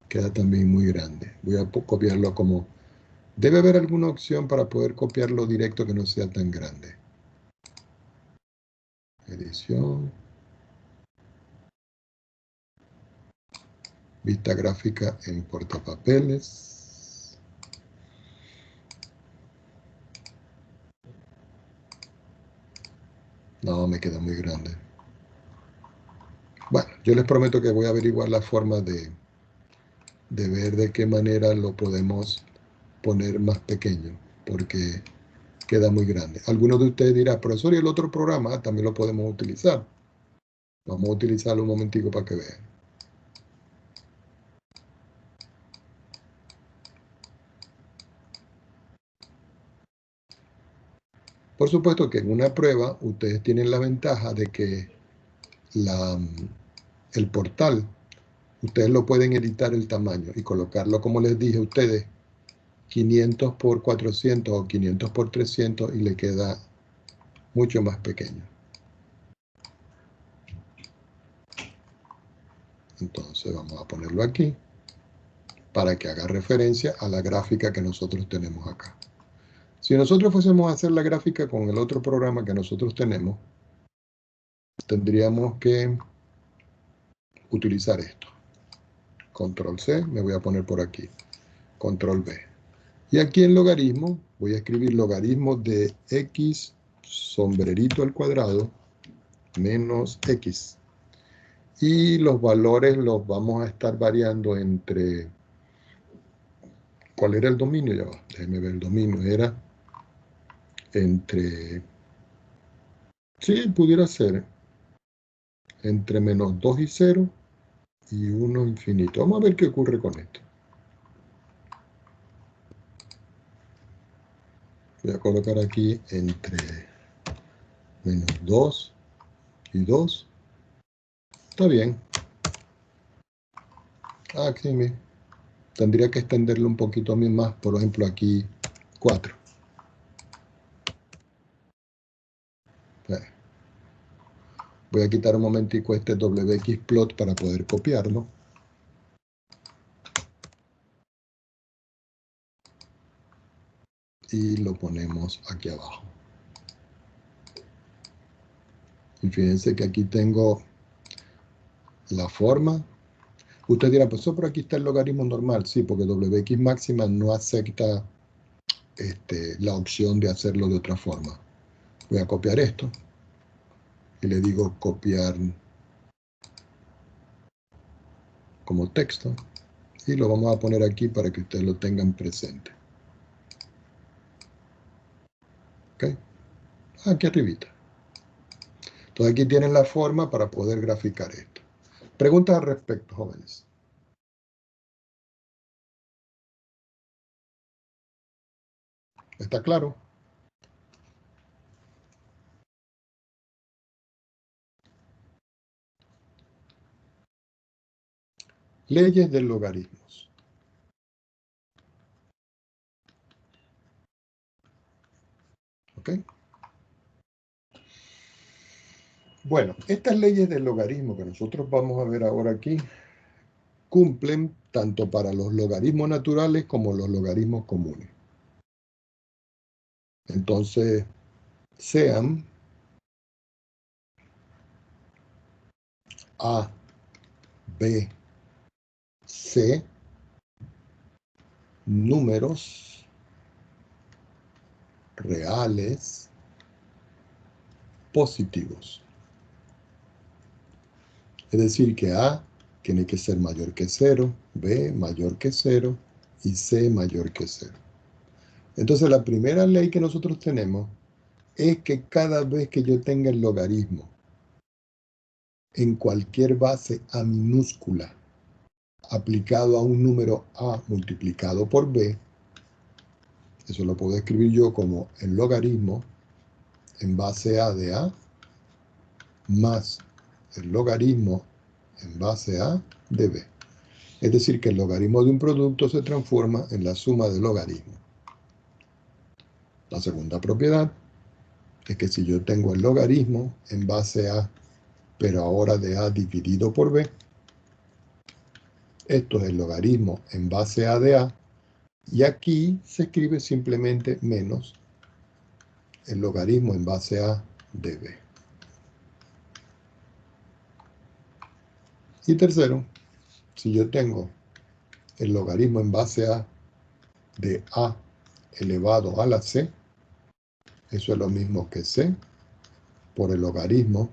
Speaker 1: Queda también muy grande. Voy a copiarlo como... Debe haber alguna opción para poder copiarlo directo que no sea tan grande. Edición. Vista gráfica en portapapeles. No, me queda muy grande. Bueno, yo les prometo que voy a averiguar la forma de ver de qué manera lo podemos poner más pequeño, porque queda muy grande. Algunos de ustedes dirán, profesor, y el otro programa también lo podemos utilizar. Vamos a utilizarlo un momentico para que vean. Por supuesto que en una prueba ustedes tienen la ventaja de que el portal, ustedes lo pueden editar el tamaño y colocarlo, como les dije a ustedes, 500 por 400 o 500 por 300 y le queda mucho más pequeño. Entonces vamos a ponerlo aquí para que haga referencia a la gráfica que nosotros tenemos acá. Si nosotros fuésemos a hacer la gráfica con el otro programa que nosotros tenemos, tendríamos que utilizar esto. Control C, me voy a poner por aquí. Control V. Y aquí en logaritmo, voy a escribir logaritmo de x sombrerito al cuadrado menos x. Y los valores los vamos a estar variando entre... ¿Cuál era el dominio? Ya va, déjenme ver el dominio. Era entre... Sí, pudiera ser entre menos 2 y 0 y 1 infinito. Vamos a ver qué ocurre con esto. Voy a colocar aquí entre menos 2 y 2. Está bien. Aquí tendría que extenderlo un poquito más. Por ejemplo, aquí 4. Voy a quitar un momentico este wxplot para poder copiarlo. Y lo ponemos aquí abajo. Y fíjense que aquí tengo la forma. Usted dirá, pues por aquí está el logaritmo normal. Sí, porque wx máxima no acepta la opción de hacerlo de otra forma. Voy a copiar esto. Y le digo copiar como texto. Y lo vamos a poner aquí para que ustedes lo tengan presente. ¿Ok? Aquí arribita. Entonces aquí tienen la forma para poder graficar esto. Preguntas al respecto, jóvenes. ¿Está claro? Leyes de logaritmos. ¿Ok? Bueno, estas leyes del logaritmo que nosotros vamos a ver ahora aquí cumplen tanto para los logaritmos naturales como los logaritmos comunes. Entonces, sean A, B, C, números reales positivos. Es decir, que A tiene que ser mayor que 0, B mayor que 0 y C mayor que 0. Entonces, la primera ley que nosotros tenemos es que cada vez que yo tenga el logaritmo en cualquier base A minúscula aplicado a un número A multiplicado por B, eso lo puedo escribir yo como el logaritmo en base A de A más el logaritmo en base A de B. Es decir, que el logaritmo de un producto se transforma en la suma de logaritmos. La segunda propiedad es que si yo tengo el logaritmo en base A, pero ahora de A dividido por B, esto es el logaritmo en base A de A, y aquí se escribe simplemente menos el logaritmo en base A de B. Y tercero, si yo tengo el logaritmo en base A de A elevado a la C, eso es lo mismo que C por el logaritmo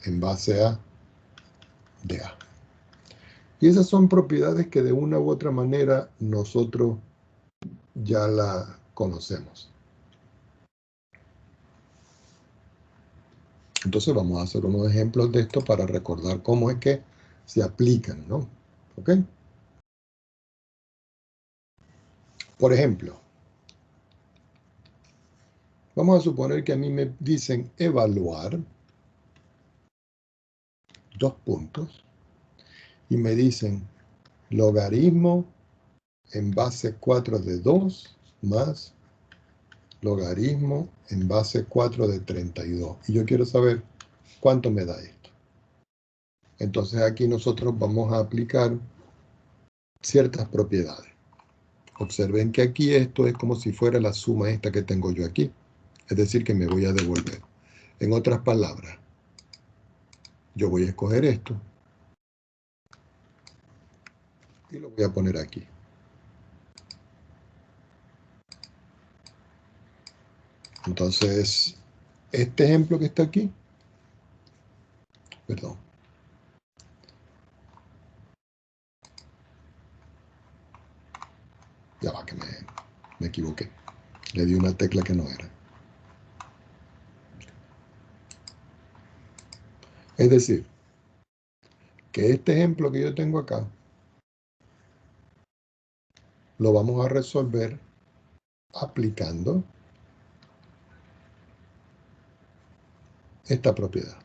Speaker 1: en base A de A. Y esas son propiedades que de una u otra manera nosotros ya la conocemos. Entonces vamos a hacer unos ejemplos de esto para recordar cómo es que se aplican, ¿no? ¿Ok? Por ejemplo, Vamos a suponer que a mí me dicen evaluar, 2 puntos, y me dicen logaritmo en base 4 de 2 más logaritmo en base 4 de 32. Y yo quiero saber cuánto me da esto. Entonces aquí nosotros vamos a aplicar ciertas propiedades. Observen que aquí esto es como si fuera la suma esta que tengo yo aquí. Es decir, que me voy a devolver. En otras palabras, yo voy a escoger esto y lo voy a poner aquí. Entonces, este ejemplo que está aquí, perdón, ya va que me equivoqué. Le di una tecla que no era. Es decir, que este ejemplo que yo tengo acá, lo vamos a resolver aplicando esta propiedad.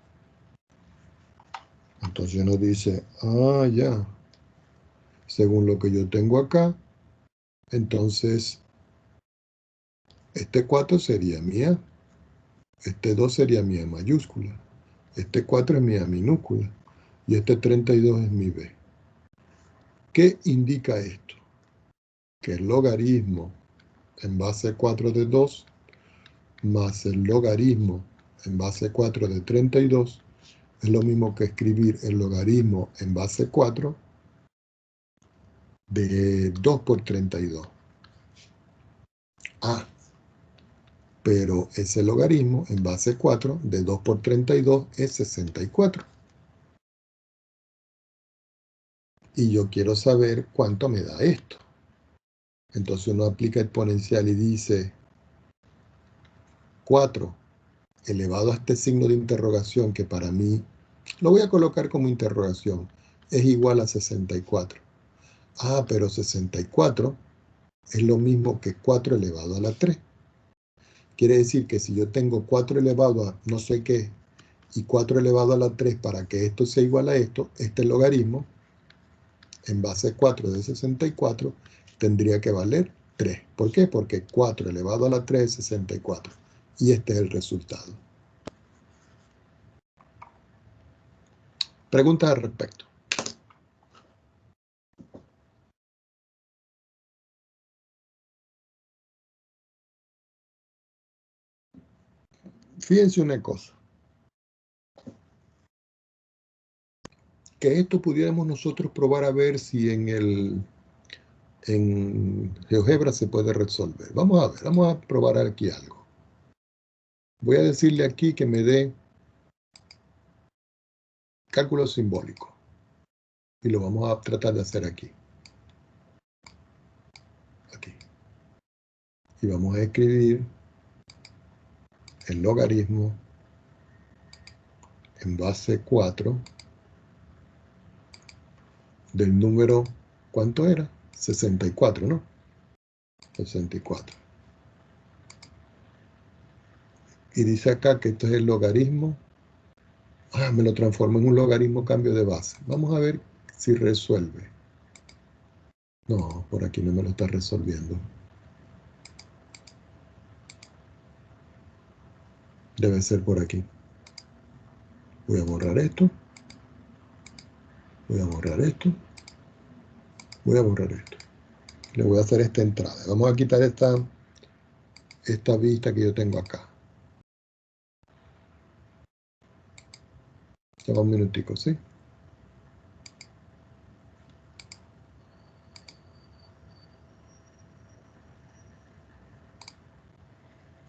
Speaker 1: Entonces nos dice, ya, según lo que yo tengo acá, entonces este 4 sería mi A, este 2 sería mi A mayúscula, este 4 es mi A minúscula y este 32 es mi B. ¿Qué indica esto? Que el logaritmo en base 4 de 2 más el logaritmo en base 4 de 32 es lo mismo que escribir el logaritmo en base 4 de 2 por 32. Pero ese logaritmo en base 4 de 2 por 32 es 64. Y yo quiero saber cuánto me da esto. Entonces uno aplica exponencial y dice 4 elevado a este signo de interrogación, que para mí lo voy a colocar como interrogación, es igual a 64. Pero 64 es lo mismo que 4 elevado a la 3. Quiere decir que si yo tengo 4 elevado a no sé qué y 4 elevado a la 3 para que esto sea igual a esto, este logaritmo en base 4 de 64 tendría que valer 3. ¿Por qué? Porque 4 elevado a la 3 es 64. Y este es el resultado. Preguntas al respecto. Fíjense una cosa. Que esto pudiéramos nosotros probar a ver si en GeoGebra se puede resolver. Vamos a ver, vamos a probar aquí algo. Voy a decirle aquí que me dé cálculo simbólico. Y lo vamos a tratar de hacer aquí. Aquí. Y vamos a escribir el logaritmo en base 4 del número, ¿cuánto era? 64, ¿no? 64. Y dice acá que esto es el logaritmo. Me lo transformo en un logaritmo cambio de base. Vamos a ver si resuelve. No, por aquí no me lo está resolviendo. Debe ser por aquí. Voy a borrar esto. Voy a borrar esto. Voy a borrar esto. Le voy a hacer esta entrada. Vamos a quitar esta vista que yo tengo acá. Ya va un minutico, ¿sí?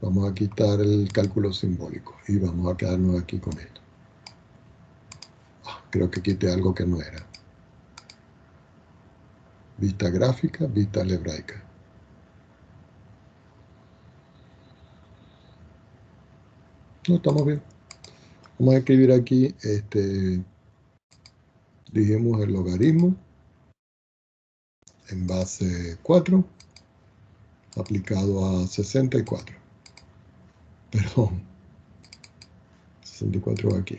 Speaker 1: Vamos a quitar el cálculo simbólico y vamos a quedarnos aquí con esto. Creo que quité algo que no era. Vista gráfica, vista algebraica. No, estamos bien. Vamos a escribir aquí, dijimos el logaritmo en base 4 aplicado a 64. Perdón. 64 aquí.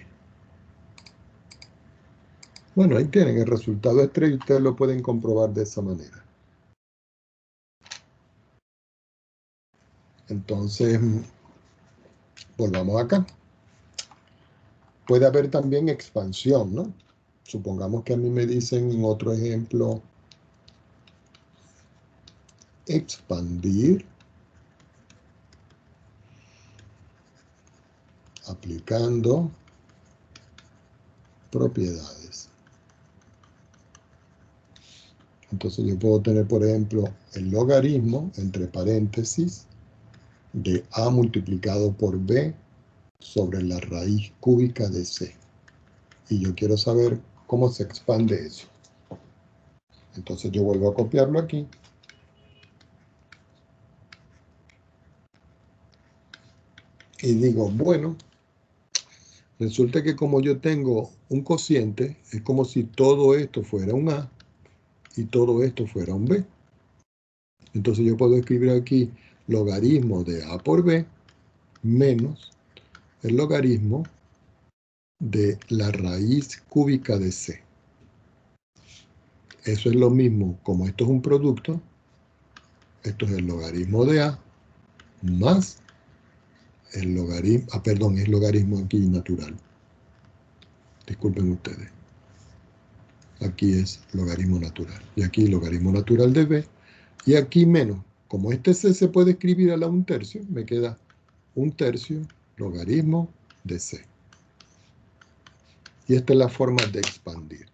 Speaker 1: Bueno, ahí tienen el resultado es 3 y ustedes lo pueden comprobar de esa manera. Entonces, volvamos acá. Puede haber también expansión, ¿no? Supongamos que a mí me dicen en otro ejemplo, expandir, aplicando propiedades. Entonces yo puedo tener, por ejemplo, el logaritmo, entre paréntesis, de a multiplicado por b sobre la raíz cúbica de c. Y yo quiero saber cómo se expande eso. Entonces yo vuelvo a copiarlo aquí. Y digo, bueno, resulta que como yo tengo un cociente, es como si todo esto fuera un a y todo esto fuera un b. Entonces yo puedo escribir aquí logaritmo de a por b menos el logaritmo de la raíz cúbica de c. Eso es lo mismo, como esto es un producto, esto es el logaritmo de a más el logaritmo, perdón, es logaritmo aquí natural. Disculpen ustedes. Aquí es logaritmo natural. Y aquí logaritmo natural de b. Y aquí menos. Como este c se puede escribir a la 1/3, me queda 1/3 logaritmo de c. Y esta es la forma de expandir.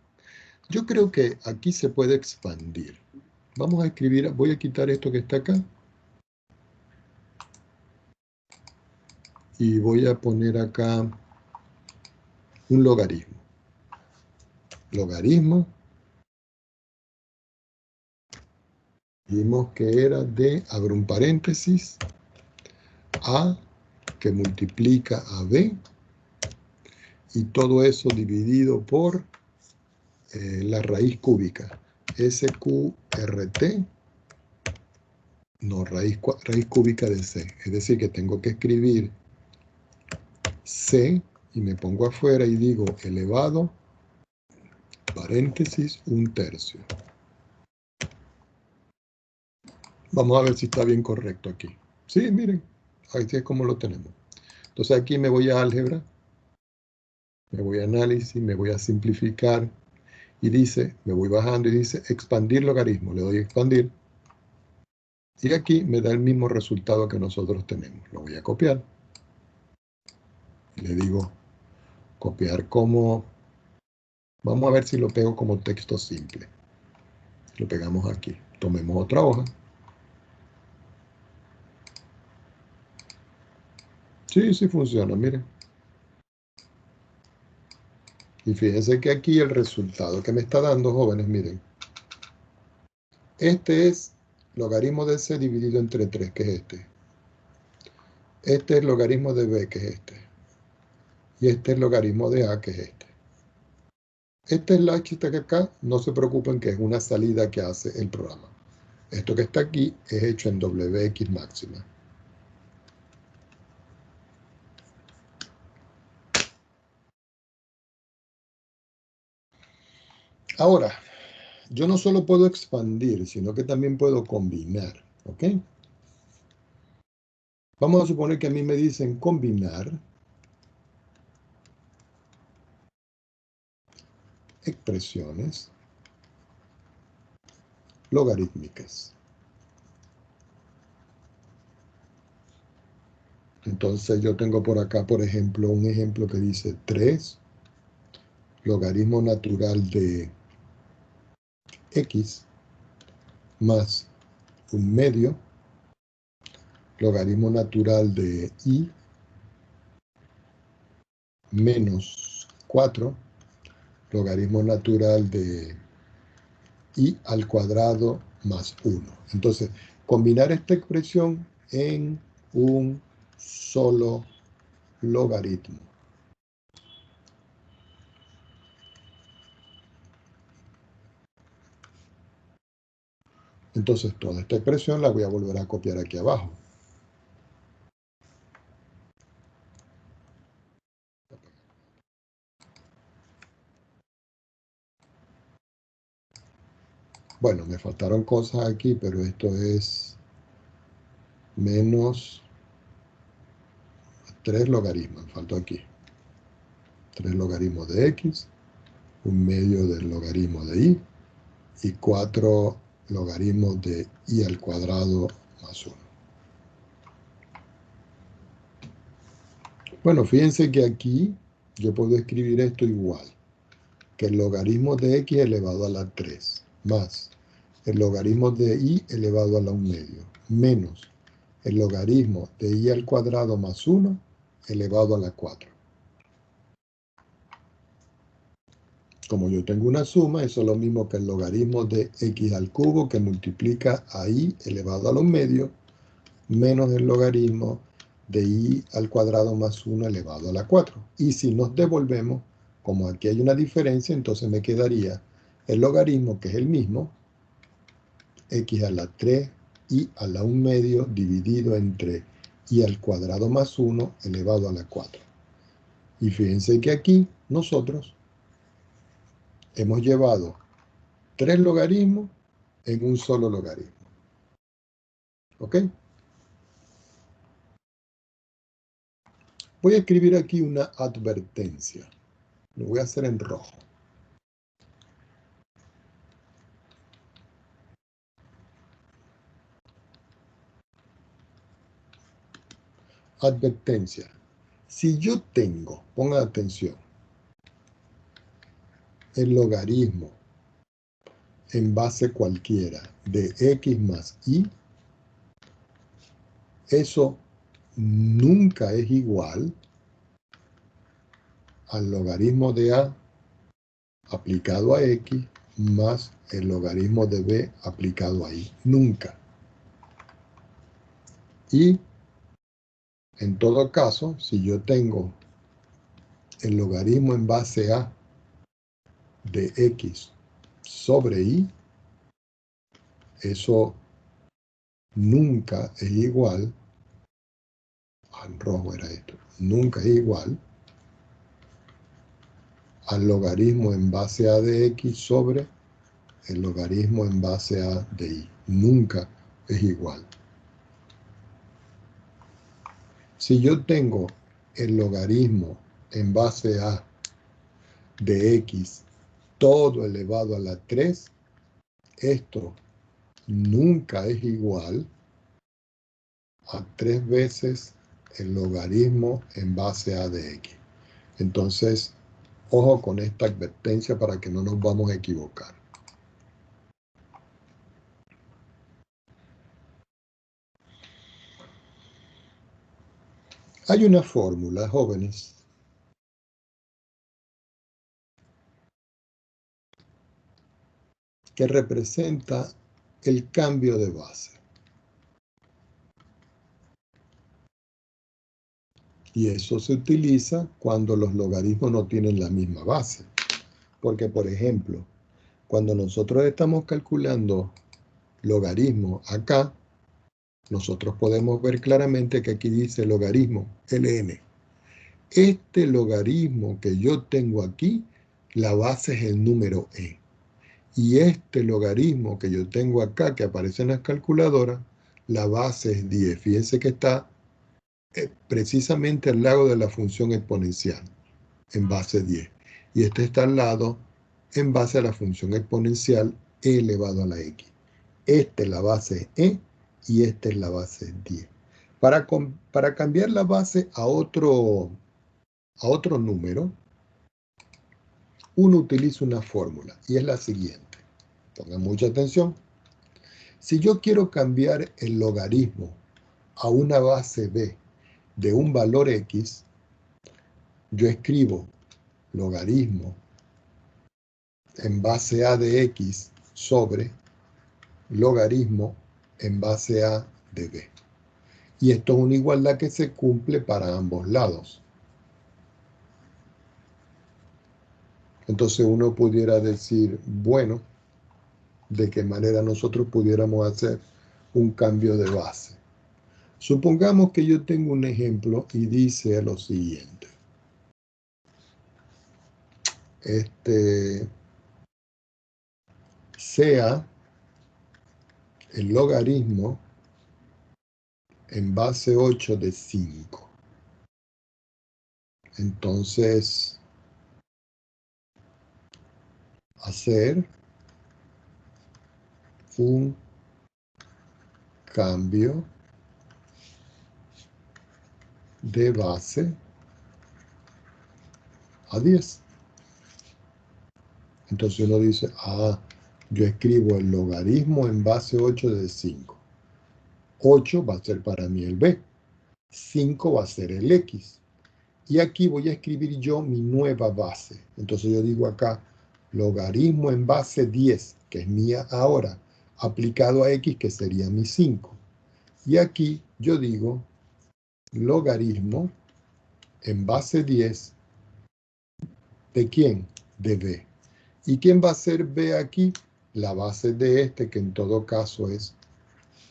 Speaker 1: Yo creo que aquí se puede expandir. Vamos a escribir, voy a quitar esto que está acá. Y voy a poner acá un logaritmo. Logaritmo. Vimos que era de, abro un paréntesis, a que multiplica a b. Y todo eso dividido por la raíz cúbica. SQRT, no, raíz cúbica de c. Es decir, que tengo que escribir c y me pongo afuera y digo elevado, paréntesis, 1/3. Vamos a ver si está bien correcto aquí. Sí, miren, así es como lo tenemos. Entonces aquí me voy a álgebra, me voy a análisis, me voy a simplificar y dice, me voy bajando y dice expandir logaritmo. Le doy a expandir. Y aquí me da el mismo resultado que nosotros tenemos. Lo voy a copiar. Le digo copiar como... Vamos a ver si lo pego como texto simple. Lo pegamos aquí. Tomemos otra hoja. Sí, sí funciona, miren. Y fíjense que aquí el resultado que me está dando, jóvenes, miren. Este es logaritmo de c dividido entre 3, que es este. Este es logaritmo de b, que es este. Y este es logaritmo de a, que es este. Esta es la chista que acá, no se preocupen que es una salida que hace el programa. Esto que está aquí es hecho en WX máxima. Ahora, yo no solo puedo expandir, sino que también puedo combinar, ¿ok? Vamos a suponer que a mí me dicen combinar expresiones logarítmicas. Entonces yo tengo por acá, por ejemplo, un ejemplo que dice 3 logaritmo natural de x más un medio logaritmo natural de y menos 4 logaritmo natural de y al cuadrado más 1. Entonces, combinar esta expresión en un solo logaritmo. Entonces, toda esta expresión la voy a volver a copiar aquí abajo. Bueno, me faltaron cosas aquí, pero esto es menos 3 logaritmos, me faltó aquí. 3 logaritmos de x, 1/2 del logaritmo de y 4 logaritmos de y al cuadrado más 1. Bueno, fíjense que aquí yo puedo escribir esto igual, que el logaritmo de x elevado a la 3, más el logaritmo de y elevado a la 1/2, menos el logaritmo de y al cuadrado más 1 elevado a la 4. Como yo tengo una suma, eso es lo mismo que el logaritmo de x al cubo que multiplica a y elevado a la 1/2 menos el logaritmo de y al cuadrado más 1 elevado a la 4. Y si nos devolvemos, como aquí hay una diferencia, entonces me quedaría el logaritmo, que es el mismo, x a la 3 y a la 1/2 dividido entre y al cuadrado más 1 elevado a la 4. Y fíjense que aquí nosotros hemos llevado 3 logaritmos en un solo logaritmo. ¿Ok? Voy a escribir aquí una advertencia. Lo voy a hacer en rojo. Advertencia. Si yo tengo, pongan atención, el logaritmo en base cualquiera de x más y, eso nunca es igual al logaritmo de a aplicado a x más el logaritmo de b aplicado a y. Nunca. Y en todo caso, si yo tengo el logaritmo en base a de x sobre y, eso nunca es igual, en rojo era esto, nunca es igual al logaritmo en base a de x sobre el logaritmo en base a de y. Nunca es igual. Si yo tengo el logaritmo en base a de x todo elevado a la 3, esto nunca es igual a 3 veces el logaritmo en base a de x. Entonces, ojo con esta advertencia para que no nos vamos a equivocar. Hay una fórmula, jóvenes, que representa el cambio de base. Y eso se utiliza cuando los logaritmos no tienen la misma base. Porque, por ejemplo, cuando nosotros estamos calculando logaritmo acá, nosotros podemos ver claramente que aquí dice logaritmo ln. Este logaritmo que yo tengo aquí, la base es el número e. Y este logaritmo que yo tengo acá, que aparece en las calculadoras, la base es 10. Fíjense que está precisamente al lado de la función exponencial, en base 10. Y este está al lado en base a la función exponencial e elevado a la x. Esta es la base e y esta es la base 10. Para cambiar la base a otro número, uno utiliza una fórmula y es la siguiente. Pongan mucha atención. Si yo quiero cambiar el logaritmo a una base b de un valor x, yo escribo logaritmo en base a de x sobre logaritmo en base a de b. Y esto es una igualdad que se cumple para ambos lados. Entonces uno pudiera decir, bueno, de qué manera nosotros pudiéramos hacer un cambio de base. Supongamos que yo tengo un ejemplo y dice lo siguiente. Sea el logaritmo en base 8 de 5. Entonces, hacer un cambio de base a 10. Entonces uno dice, yo escribo el logaritmo en base 8 de 5. 8 va a ser para mí el b. 5 va a ser el x. Y aquí voy a escribir yo mi nueva base. Entonces yo digo acá, logaritmo en base 10, que es mía ahora, aplicado a x, que sería mi 5. Y aquí yo digo, logaritmo en base 10, ¿de quién? De b. ¿Y quién va a ser b aquí? La base de este, que en todo caso es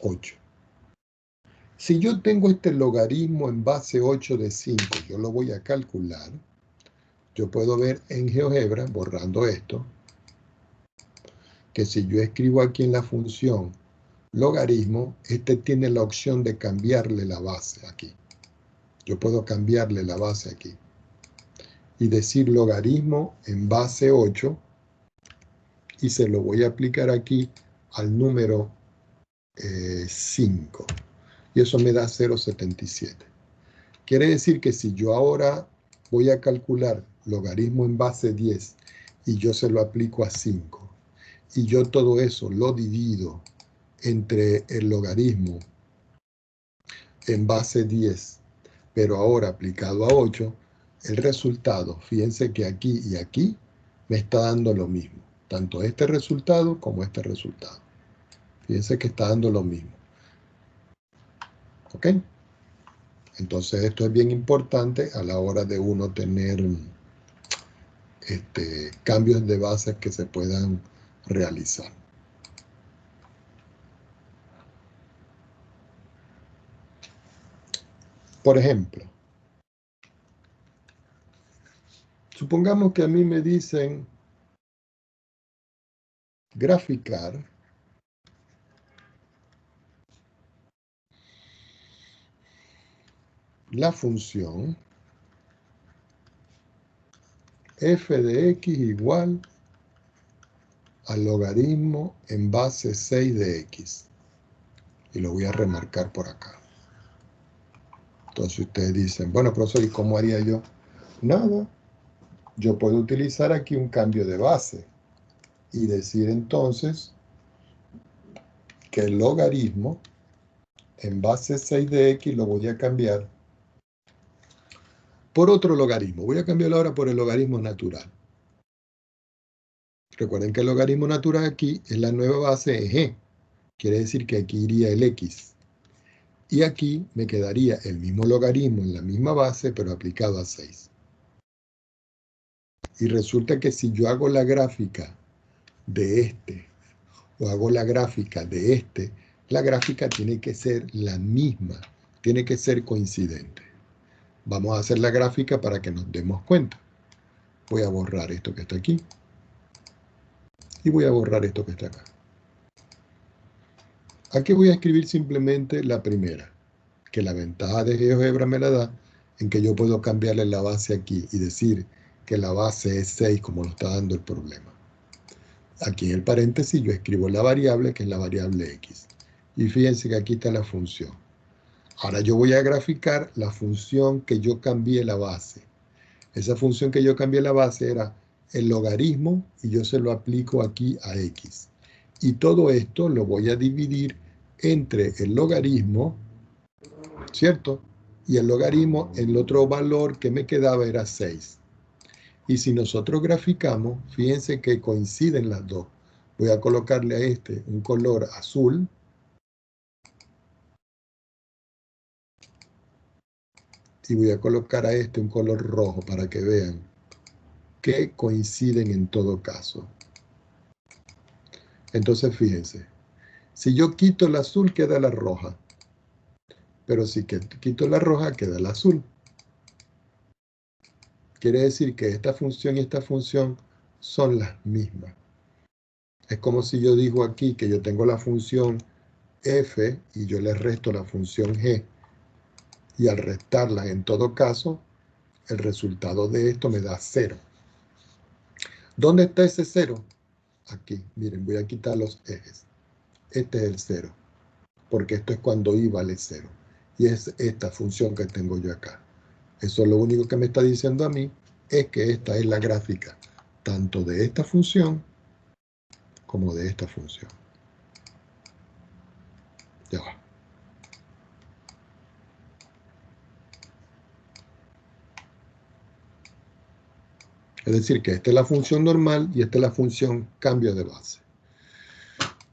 Speaker 1: 8. Si yo tengo este logaritmo en base 8 de 5, yo lo voy a calcular. Yo puedo ver en GeoGebra, borrando esto, que si yo escribo aquí en la función logaritmo, este tiene la opción de cambiarle la base aquí. Yo puedo cambiarle la base aquí. Y decir logaritmo en base 8, y se lo voy a aplicar aquí al número 5. Y eso me da 0,77. Quiere decir que si yo ahora voy a calcular logaritmo en base 10 y yo se lo aplico a 5, y yo todo eso lo divido entre el logaritmo en base 10, pero ahora aplicado a 8, el resultado, fíjense que aquí y aquí me está dando lo mismo. Tanto este resultado como este resultado. Fíjense que está dando lo mismo. ¿Ok? Entonces esto es bien importante a la hora de uno tener cambios de bases que se puedan realizar. Por ejemplo, supongamos que a mí me dicen graficar la función f de x igual al logaritmo en base 6 de x. Y lo voy a remarcar por acá. Entonces ustedes dicen, bueno, profesor, ¿y cómo haría yo? Nada. Yo puedo utilizar aquí un cambio de base y decir entonces que el logaritmo en base 6 de x lo voy a cambiar por otro logaritmo. Voy a cambiarlo ahora por el logaritmo natural. Recuerden que el logaritmo natural aquí es la nueva base en g. Quiere decir que aquí iría el x. Y aquí me quedaría el mismo logaritmo en la misma base, pero aplicado a 6. Y resulta que si yo hago la gráfica de este, o hago la gráfica de este, la gráfica tiene que ser la misma, tiene que ser coincidente. Vamos a hacer la gráfica para que nos demos cuenta. Voy a borrar esto que está aquí. Y voy a borrar esto que está acá. Aquí voy a escribir simplemente la primera, que la ventaja de GeoGebra me la da en que yo puedo cambiarle la base aquí y decir que la base es 6 como lo está dando el problema. Aquí en el paréntesis yo escribo la variable, que es la variable x. Y fíjense que aquí está la función. Ahora yo voy a graficar la función que yo cambié la base. Esa función que yo cambié la base era el logaritmo y yo se lo aplico aquí a x. Y todo esto lo voy a dividir entre el logaritmo, ¿cierto? Y el logaritmo, el otro valor que me quedaba era 6. Y si nosotros graficamos, fíjense que coinciden las dos. Voy a colocarle a este un color azul. Y voy a colocar a este un color rojo para que vean que coinciden en todo caso. Entonces fíjense, si yo quito el azul queda la roja, pero si quito la roja queda la azul. Quiere decir que esta función y esta función son las mismas. Es como si yo digo aquí que yo tengo la función f y yo le resto la función g, y al restarla en todo caso, el resultado de esto me da 0. ¿Dónde está ese 0? Aquí, miren, voy a quitar los ejes. Este es el 0, porque esto es cuando i vale 0. Y es esta función que tengo yo acá. Eso lo único que me está diciendo a mí es que esta es la gráfica, tanto de esta función como de esta función. Ya va. Es decir, que esta es la función normal y esta es la función cambio de base.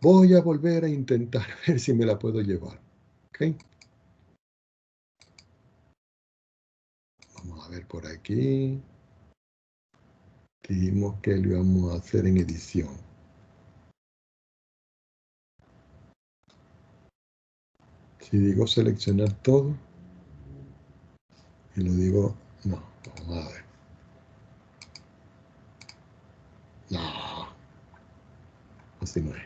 Speaker 1: Voy a volver a intentar ver si me la puedo llevar. ¿Ok? Vamos a ver por aquí. Dijimos que lo íbamos a hacer en edición. Si digo seleccionar todo, y lo digo, no, vamos a ver. No, así no es.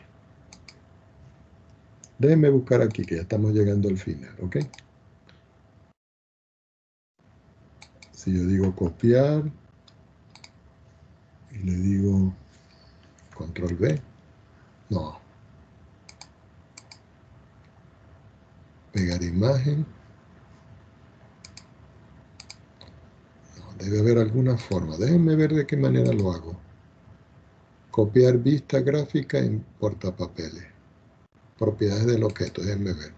Speaker 1: Déjenme buscar aquí, que ya estamos llegando al final, ¿ok? Si yo digo copiar, y le digo control V, no. Pegar imagen. No, debe haber alguna forma. Déjenme ver de qué manera lo hago. Copiar vista gráfica en portapapeles. Propiedades del objeto, déjenme ver.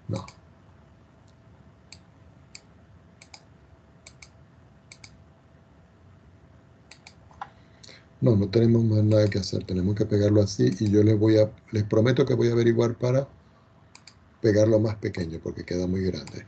Speaker 1: No. No, no tenemos más nada que hacer. Tenemos que pegarlo así y yo les prometo que voy a averiguar para pegarlo más pequeño porque queda muy grande.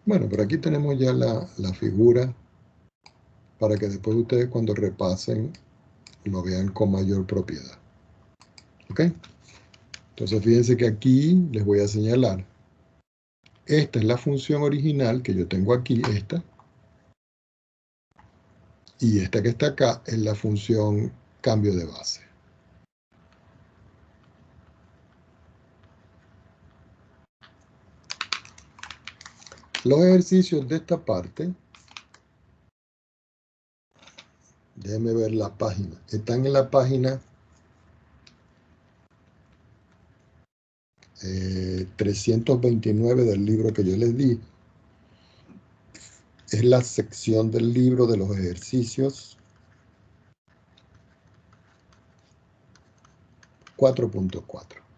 Speaker 1: Bueno, por aquí tenemos ya la figura para que después ustedes cuando repasen lo vean con mayor propiedad. ¿Ok? Entonces fíjense que aquí les voy a señalar. Esta es la función original que yo tengo aquí, esta. Y esta que está acá es la función cambio de base. Los ejercicios de esta parte, déjenme ver la página, están en la página 329 del libro que yo les di. Es la sección del libro de los ejercicios 4.4.